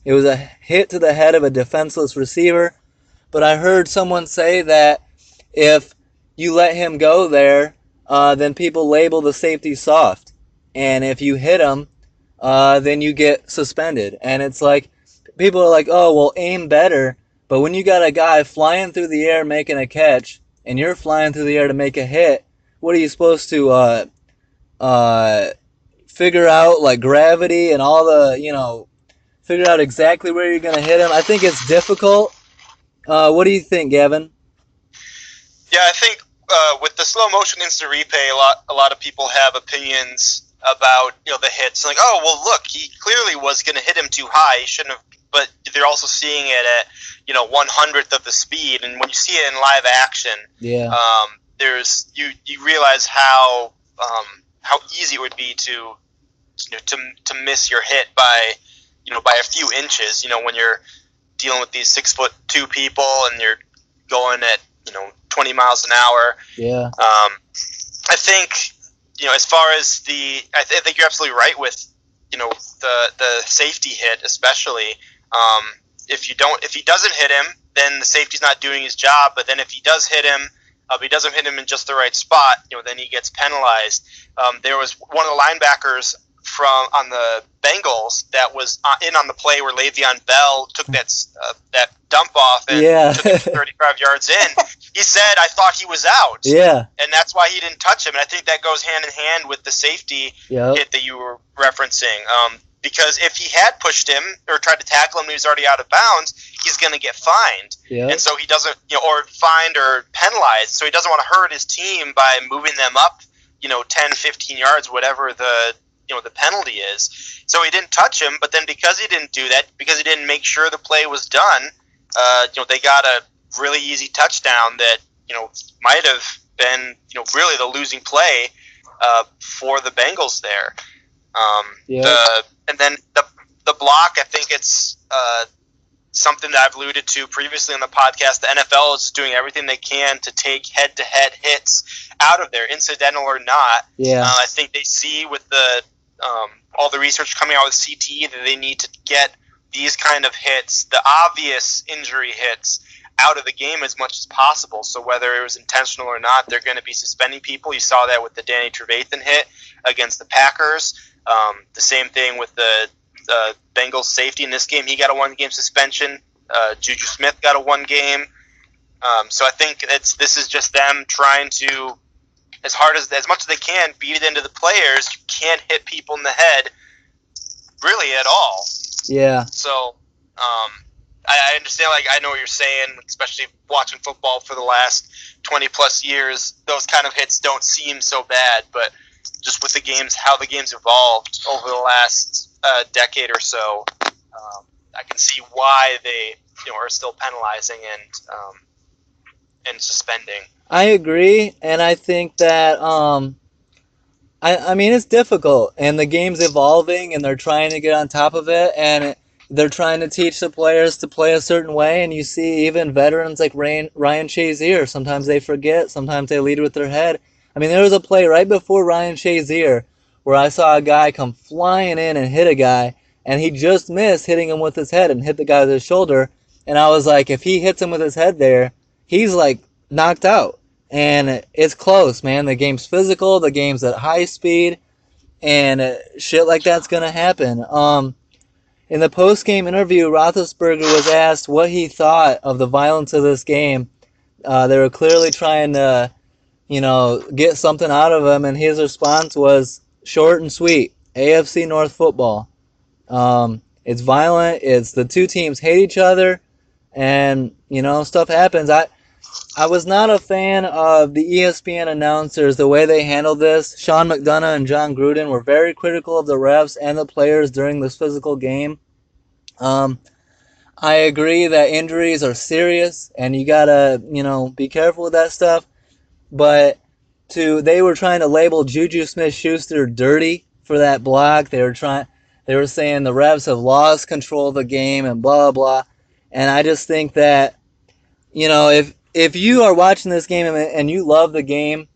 It was a hit to the head of a defenseless receiver. But I heard someone say that if you let him go there, then people label the safety soft. And if you hit him, then you get suspended. And it's like, people are like, oh, well, aim better. But when you got a guy flying through the air making a catch, and you're flying through the air to make a hit, what are you supposed to figure out, like gravity and all the, figure out exactly where you're going to hit him? I think it's difficult. What do you think, Gavin? Yeah, I think with the slow motion instant replay, a lot of people have opinions about the hits. Like, oh, well, look, he clearly was going to hit him too high. He shouldn't have. But they're also seeing it at 1/100th of the speed, and when you see it in live action, yeah, there's you realize how easy it would be to miss your hit by by a few inches. When you're dealing with these 6'2" people and you're going at 20 miles an hour. Yeah. I think as far as I think you're absolutely right with the safety hit, especially if he doesn't hit him then the safety's not doing his job. But then if he does hit him, he doesn't hit him in just the right spot, then he gets penalized. There was one of the linebackers on the Bengals that was in on the play where Le'Veon Bell took that dump off and took it 35 yards in. He said, "I thought he was out." Yeah. And that's why he didn't touch him. And I think that goes hand in hand with the safety hit that you were referencing. Because if he had pushed him or tried to tackle him when he was already out of bounds, he's going to get fined. Yep. And so he doesn't, or fined or penalized. So he doesn't want to hurt his team by moving them up, 10, 15 yards, whatever the penalty is. So he didn't touch him, but then because he didn't do that, because he didn't make sure the play was done, they got a really easy touchdown that, might have been, really the losing play for the Bengals there. And then the block, I think it's something that I've alluded to previously on the podcast. The NFL is just doing everything they can to take head-to-head hits out of there, incidental or not. Yeah. I think they see with the all the research coming out with CTE that they need to get these kind of hits, the obvious injury hits, out of the game as much as possible. So whether it was intentional or not, they're going to be suspending people. You saw that with the Danny Trevathan hit against the Packers. The same thing with the Bengals safety in this game. He got a 1-game suspension. Juju Smith got a 1-game. So I think this is just them trying to, as much as they can, beat it into the players. You can't hit people in the head really at all. Yeah. So I understand, I know what you're saying, especially watching football for the last 20-plus years. Those kind of hits don't seem so bad, but just with how the game's evolved over the last decade or so, I can see why they are still penalizing and suspending. I agree, and I think that I mean it's difficult, and the game's evolving, and they're trying to get on top of it, and they're trying to teach the players to play a certain way, and you see even veterans like Ryan Shazier, sometimes they forget, sometimes they lead with their head. I mean, there was a play right before Ryan Shazier where I saw a guy come flying in and hit a guy, and he just missed hitting him with his head and hit the guy with his shoulder, and I was like, if he hits him with his head there, he's like knocked out. And it's close, man. The game's physical, the game's at high speed, and shit like that's going to happen. In the post-game interview, Roethlisberger was asked what he thought of the violence of this game. They were clearly trying to, get something out of him, and his response was short and sweet. AFC North football. It's violent. It's the two teams hate each other, and, stuff happens. I was not a fan of the ESPN announcers, the way they handled this. Sean McDonough and John Gruden were very critical of the refs and the players during this physical game. I agree that injuries are serious, and you gotta, be careful with that stuff. But they were trying to label Juju Smith-Schuster dirty for that block. They were saying the refs have lost control of the game and blah, blah. And I just think that, if you are watching this game and you love the game,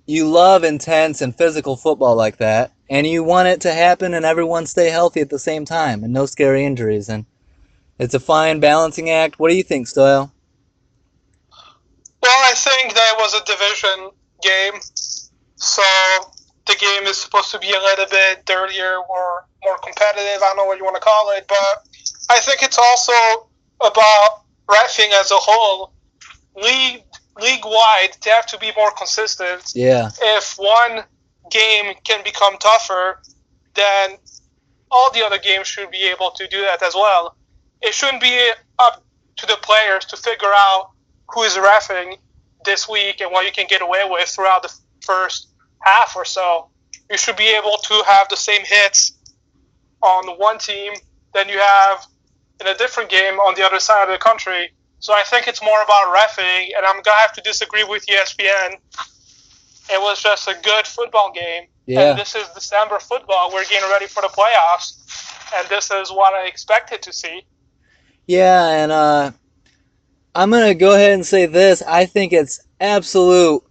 you love intense and physical football like that, and you want it to happen and everyone stay healthy at the same time and no scary injuries. And it's a fine balancing act. What do you think, Stoyo? Well, I think that was a division game, so the game is supposed to be a little bit dirtier or more competitive. I don't know what you want to call it, but I think it's also about reffing as a whole. League-wide, they have to be more consistent. Yeah. If one game can become tougher, then all the other games should be able to do that as well. It shouldn't be up to the players to figure out who is reffing this week and what you can get away with throughout the first half or so. You should be able to have the same hits on one team than you have in a different game on the other side of the country. So I think it's more about reffing, and I'm going to have to disagree with ESPN. It was just a good football game. Yeah. And this is December football. We're getting ready for the playoffs, and this is what I expected to see. Yeah, and I'm going to go ahead and say this. I think it's absolute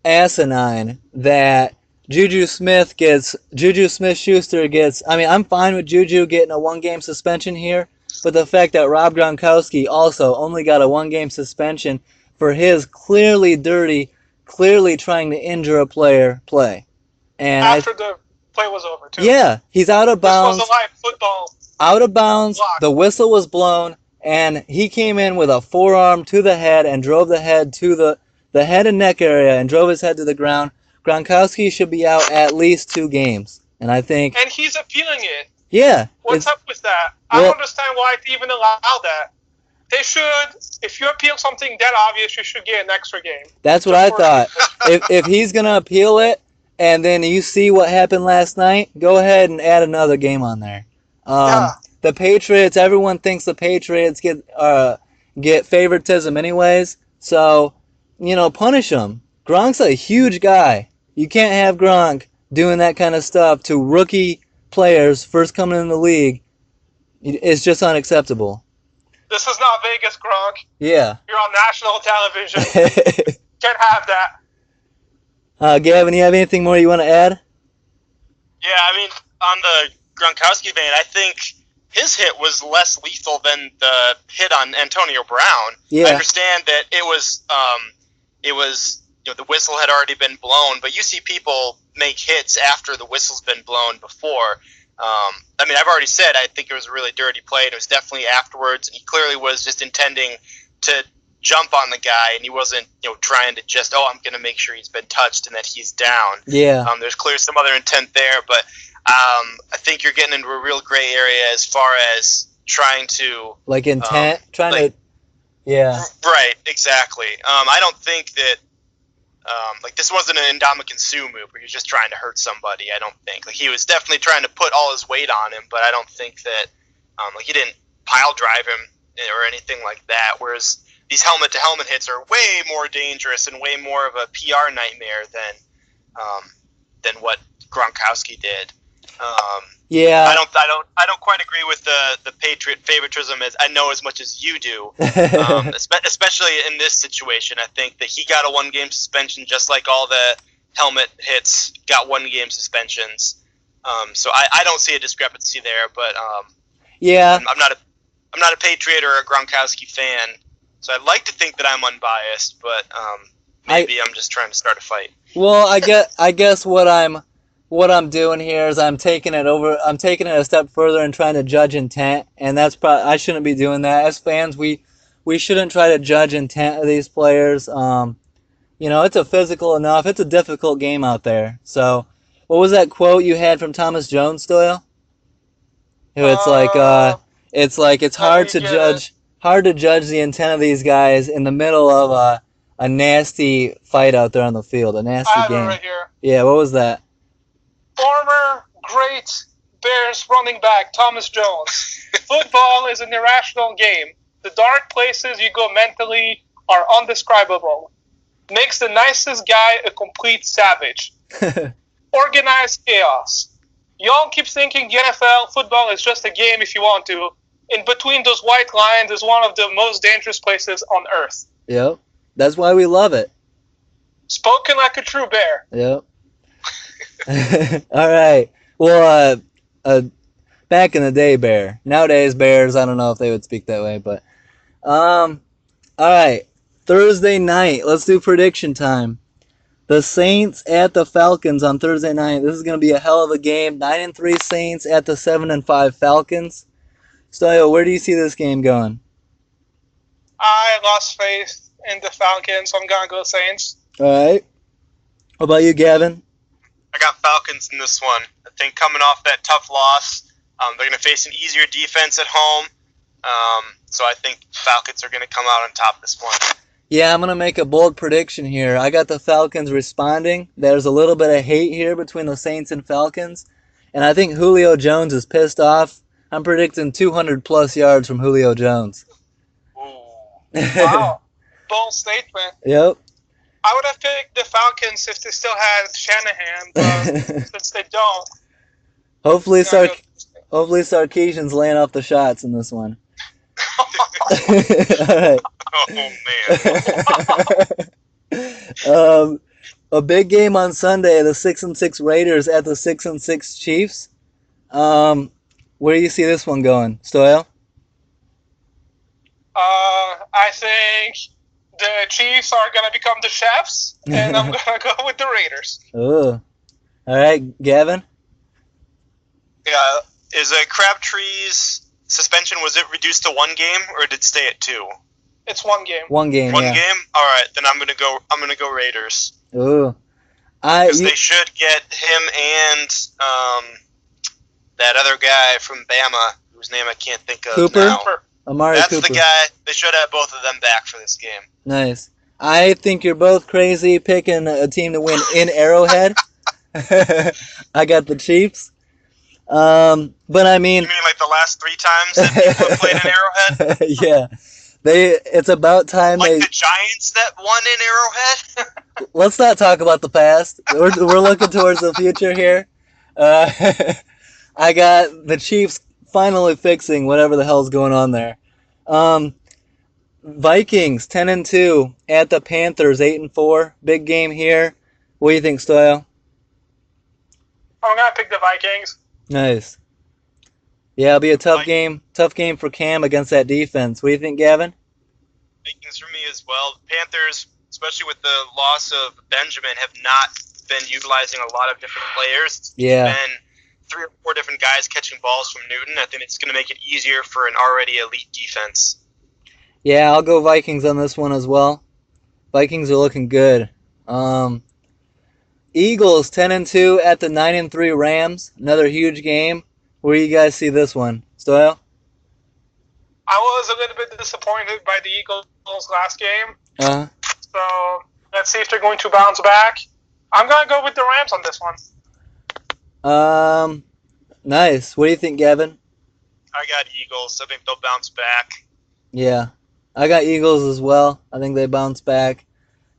asinine that Juju Smith-Schuster gets... I mean, I'm fine with Juju getting a 1-game suspension here, but the fact that Rob Gronkowski also only got a 1-game suspension for his clearly dirty, clearly trying to injure a player play. And After the play was over, too. Yeah, he's out of bounds. This was a live football. Out of bounds, block. The whistle was blown, and he came in with a forearm to the head and drove the head to the head and neck area and drove his head to the ground. Gronkowski should be out at least 2 games. And I think... And he's appealing it. Yeah. What's up with that? I don't understand why they even allow that. They should, if you appeal something that obvious, you should get an extra game. That's what I thought. If he's going to appeal it, and then you see what happened last night, go ahead and add another game on there. The Patriots, everyone thinks the Patriots get favoritism anyways, so, punish them. Gronk's a huge guy. You can't have Gronk doing that kind of stuff to rookie players first coming in the league. It's just unacceptable. This is not Vegas, Gronk. Yeah. You're on national television. Can't have that. Gavin, you have anything more you want to add? Yeah, I mean, on the Gronkowski vein, I think his hit was less lethal than the hit on Antonio Brown. Yeah. I understand that it was the whistle had already been blown, but you see people make hits after the whistle's been blown before. I mean, I've already said I think it was a really dirty play, and it was definitely afterwards, and he clearly was just intending to jump on the guy, and he wasn't, trying to just, I'm going to make sure he's been touched and that he's down. Yeah. There's clearly some other intent there, but I think you're getting into a real gray area as far as trying to... Like intent? Yeah. Right, exactly. I don't think that, this wasn't an Ndamukong Suh move where he was just trying to hurt somebody, I don't think. He was definitely trying to put all his weight on him, but I don't think that, he didn't pile drive him or anything like that, whereas these helmet-to-helmet hits are way more dangerous and way more of a PR nightmare than what Gronkowski did. Yeah, I don't quite agree with the Patriot favoritism as much as you do, especially in this situation. I think that he got a 1-game suspension, just like all the helmet hits got 1-game suspensions. So I don't see a discrepancy there, but yeah, I'm not a Patriot or a Gronkowski fan, so I'd like to think that I'm unbiased, but maybe I'm just trying to start a fight. Well, I guess what I'm doing here is I'm taking it a step further and trying to judge intent, and that's I shouldn't be doing that. As fans, we shouldn't try to judge intent of these players. It's a physical enough. It's a difficult game out there. So, what was that quote you had from Thomas Jones, Stoyo? It's hard to judge the intent of these guys in the middle of a nasty fight out there on the field, a nasty game. I have it right here. Yeah, what was that? Former great Bears running back Thomas Jones. Football is an irrational game. The dark places you go mentally are undescribable. Makes the nicest guy a complete savage. Organized chaos. Y'all keep thinking the NFL football is just a game if you want to. In between those white lines is one of the most dangerous places on earth. Yep. That's why we love it. Spoken like a true bear. Yep. All right. Well, back in the day, bear. Nowadays, bears, I don't know if they would speak that way, but all right. Thursday night. Let's do prediction time. The Saints at the Falcons on Thursday night. This is going to be a hell of a game. 9-3 Saints at the 7-5 Falcons. Stoyo, where do you see this game going? I lost faith in the Falcons, so I'm going to go Saints. All right. What about you, Gavin? I got Falcons in this one. I think coming off that tough loss, they're going to face an easier defense at home. So I think Falcons are going to come out on top this one. Yeah, I'm going to make a bold prediction here. I got the Falcons responding. There's a little bit of hate here between the Saints and Falcons. And I think Julio Jones is pissed off. I'm predicting 200-plus yards from Julio Jones. Ooh. Wow. Bold statement. Yep. I would have picked the Falcons if they still had Shanahan, but since they don't. Hopefully Sarkisian's laying off the shots in this one. All right. Oh, man. A big game on Sunday, the 6-6 Raiders at the 6-6 Chiefs. Where do you see this one going, Stoyo? I think the Chiefs are going to become the chefs, and I'm going to go with the Raiders. Ooh. All right, Gavin? Yeah, is Crabtree's suspension, was it reduced to 1 game or did it stay at 2? It's 1 game. 1 game. One yeah. game? All right, then I'm gonna go Raiders. Ooh. Because they should get him and that other guy from Bama, whose name I can't think of Cooper? now. Amari That's Cooper. the guy. They should have both of them back for this game. Nice. I think you're both crazy picking a team to win in Arrowhead. I got the Chiefs. But I mean... You mean like the last 3 times that people have played in Arrowhead? Yeah. It's about time like the Giants that won in Arrowhead? Let's not talk about the past. We're looking towards the future here. I got the Chiefs finally fixing whatever the hell's going on there. Vikings 10-2 at the Panthers 8-4. Big game here. What do you think, Stoyo? I'm gonna pick the Vikings. Nice. Yeah, it'll be a tough game. Tough game for Cam against that defense. What do you think, Gavin? Vikings for me as well. The Panthers, especially with the loss of Benjamin, have not been utilizing a lot of different players. Yeah. It's been 3 or 4 different guys catching balls from Newton. I think it's going to make it easier for an already elite defense. Yeah, I'll go Vikings on this one as well. Vikings are looking good. Eagles 10-2 at the 9-3 Rams. Another huge game. Where do you guys see this one, Stoyo? I was a little bit disappointed by the Eagles last game. So let's see if they're going to bounce back. I'm gonna go with the Rams on this one. Nice. What do you think, Gavin? I got Eagles. I think they'll bounce back. Yeah, I got Eagles as well. I think they bounce back,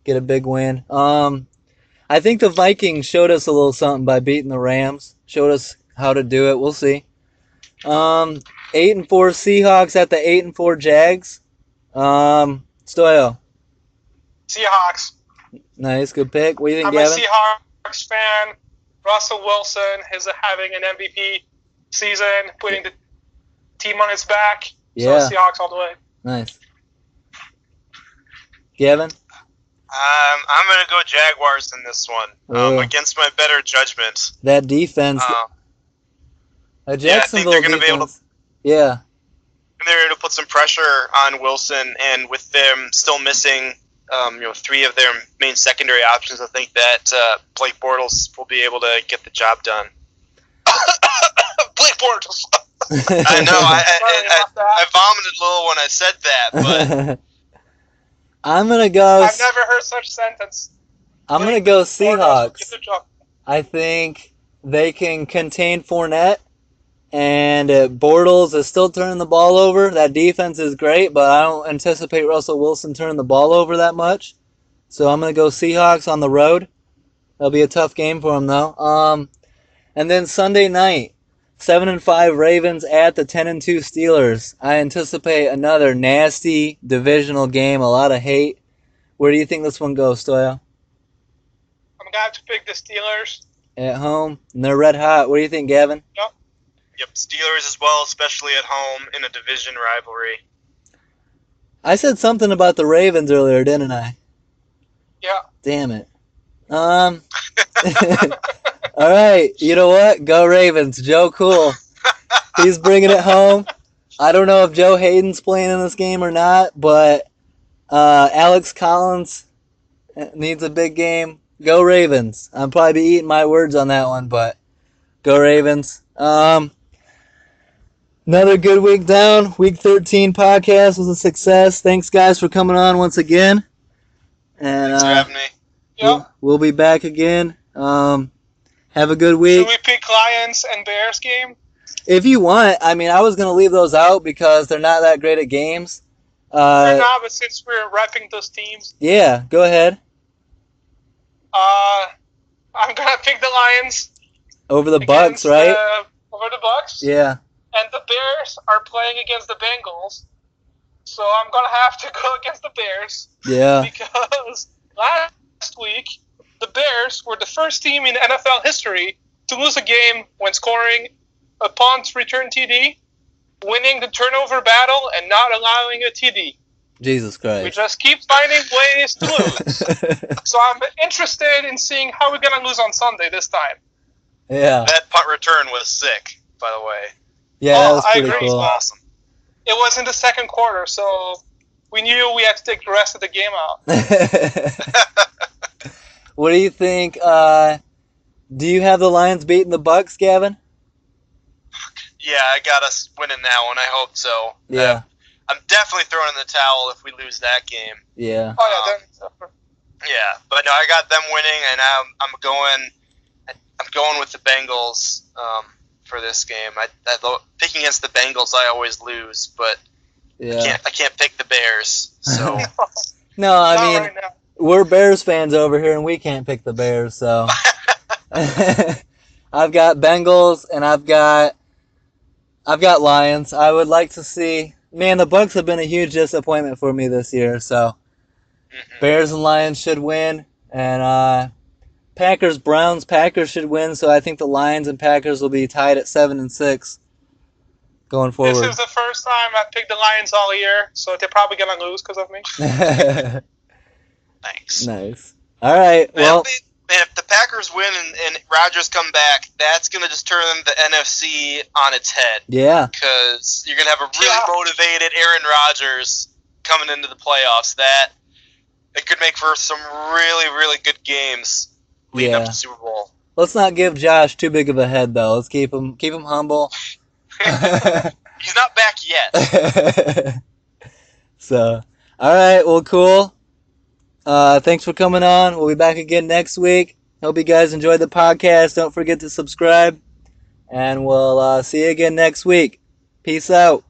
get a big win. I think the Vikings showed us a little something by beating the Rams. Showed us how to do it. We'll see. 8-4 Seahawks at the 8-4 Jags. Stoyo. Seahawks. Nice, good pick. What do you think, I'm Gavin? a Seahawks fan. Russell Wilson is having an MVP season, putting the team on his back. Yeah. So Seahawks all the way. Nice. Gavin? I'm going to go Jaguars in this one, against my better judgment. That defense. I think they're going to be able to. Yeah. They're able to put some pressure on Wilson, and with them still missing, 3 of their main secondary options, I think that Blake Bortles will be able to get the job done. Blake Bortles. I know. I vomited a little when I said that, but. I'm going to go... I've never heard such sentence. I'm going to go Seahawks. I think they can contain Fournette, and Bortles is still turning the ball over. That defense is great, but I don't anticipate Russell Wilson turning the ball over that much. So I'm going to go Seahawks on the road. That'll be a tough game for them, though. And then Sunday night, 7-5 Ravens at the 10-2 Steelers. I anticipate another nasty divisional game, a lot of hate. Where do you think this one goes, Stoyo? I'm going to have to pick the Steelers. At home, and they're red hot. What do you think, Gavin? Yep, Steelers as well, especially at home in a division rivalry. I said something about the Ravens earlier, didn't I? Yeah. Damn it. All right, you know what? Go Ravens. Joe Cool. He's bringing it home. I don't know if Joe Hayden's playing in this game or not, but Alex Collins needs a big game. Go Ravens. I'll probably be eating my words on that one, but go Ravens. Another good week down. Week 13 podcast was a success. Thanks, guys, for coming on once again. And thanks for having me. We'll be back again. Have a good week. Should we pick Lions and Bears game? If you want. I mean, I was going to leave those out because they're not that great at games. They're not, but since we're repping those teams. Yeah, go ahead. I'm going to pick the Lions. Over the Bucks, right? Over the Bucks. Yeah. And the Bears are playing against the Bengals. So I'm going to have to go against the Bears. Yeah. Because last week, the Bears were the first team in NFL history to lose a game when scoring a punt return TD. winning the turnover battle and not allowing a TD. Jesus Christ. We just keep finding ways to lose. So I'm interested in seeing how we're going to lose on Sunday this time. Yeah. That punt return was sick, by the way. Yeah, that was pretty I agree. cool. Awesome. It was in the second quarter, so we knew we had to take the rest of the game out. What do you think? Do you have the Lions beating the Bucks, Gavin? Yeah, I got us winning that one. I hope so. Yeah. I'm definitely throwing in the towel if we lose that game. Yeah. Oh, yeah, Yeah, but no, I got them winning, and I'm going with the Bengals for this game. Picking against the Bengals, I always lose, but Yeah. I can't pick the Bears. So No, I Not mean, right now. we're Bears fans over here, and we can't pick the Bears, so. I've got Bengals, and I've got Lions. I would like to see. Man, the Bucks have been a huge disappointment for me this year, so Bears and Lions should win, and Browns should win, so I think the Lions and Packers will be tied at 7-6 going forward. This is the first time I've picked the Lions all year, so they're probably going to lose because of me. thanks. Nice. All right, well. Man, if the Packers win and Rodgers come back, that's going to just turn the NFC on its head. Yeah. Because you're going to have a really motivated Aaron Rodgers coming into the playoffs. It could make for some really, really good games leading up to the Super Bowl. Let's not give Josh too big of a head, though. Let's keep him humble. He's not back yet. So, all right, well, cool. Thanks for coming on. We'll be back again next week. Hope you guys enjoyed the podcast. Don't forget to subscribe. And we'll see you again next week. Peace out.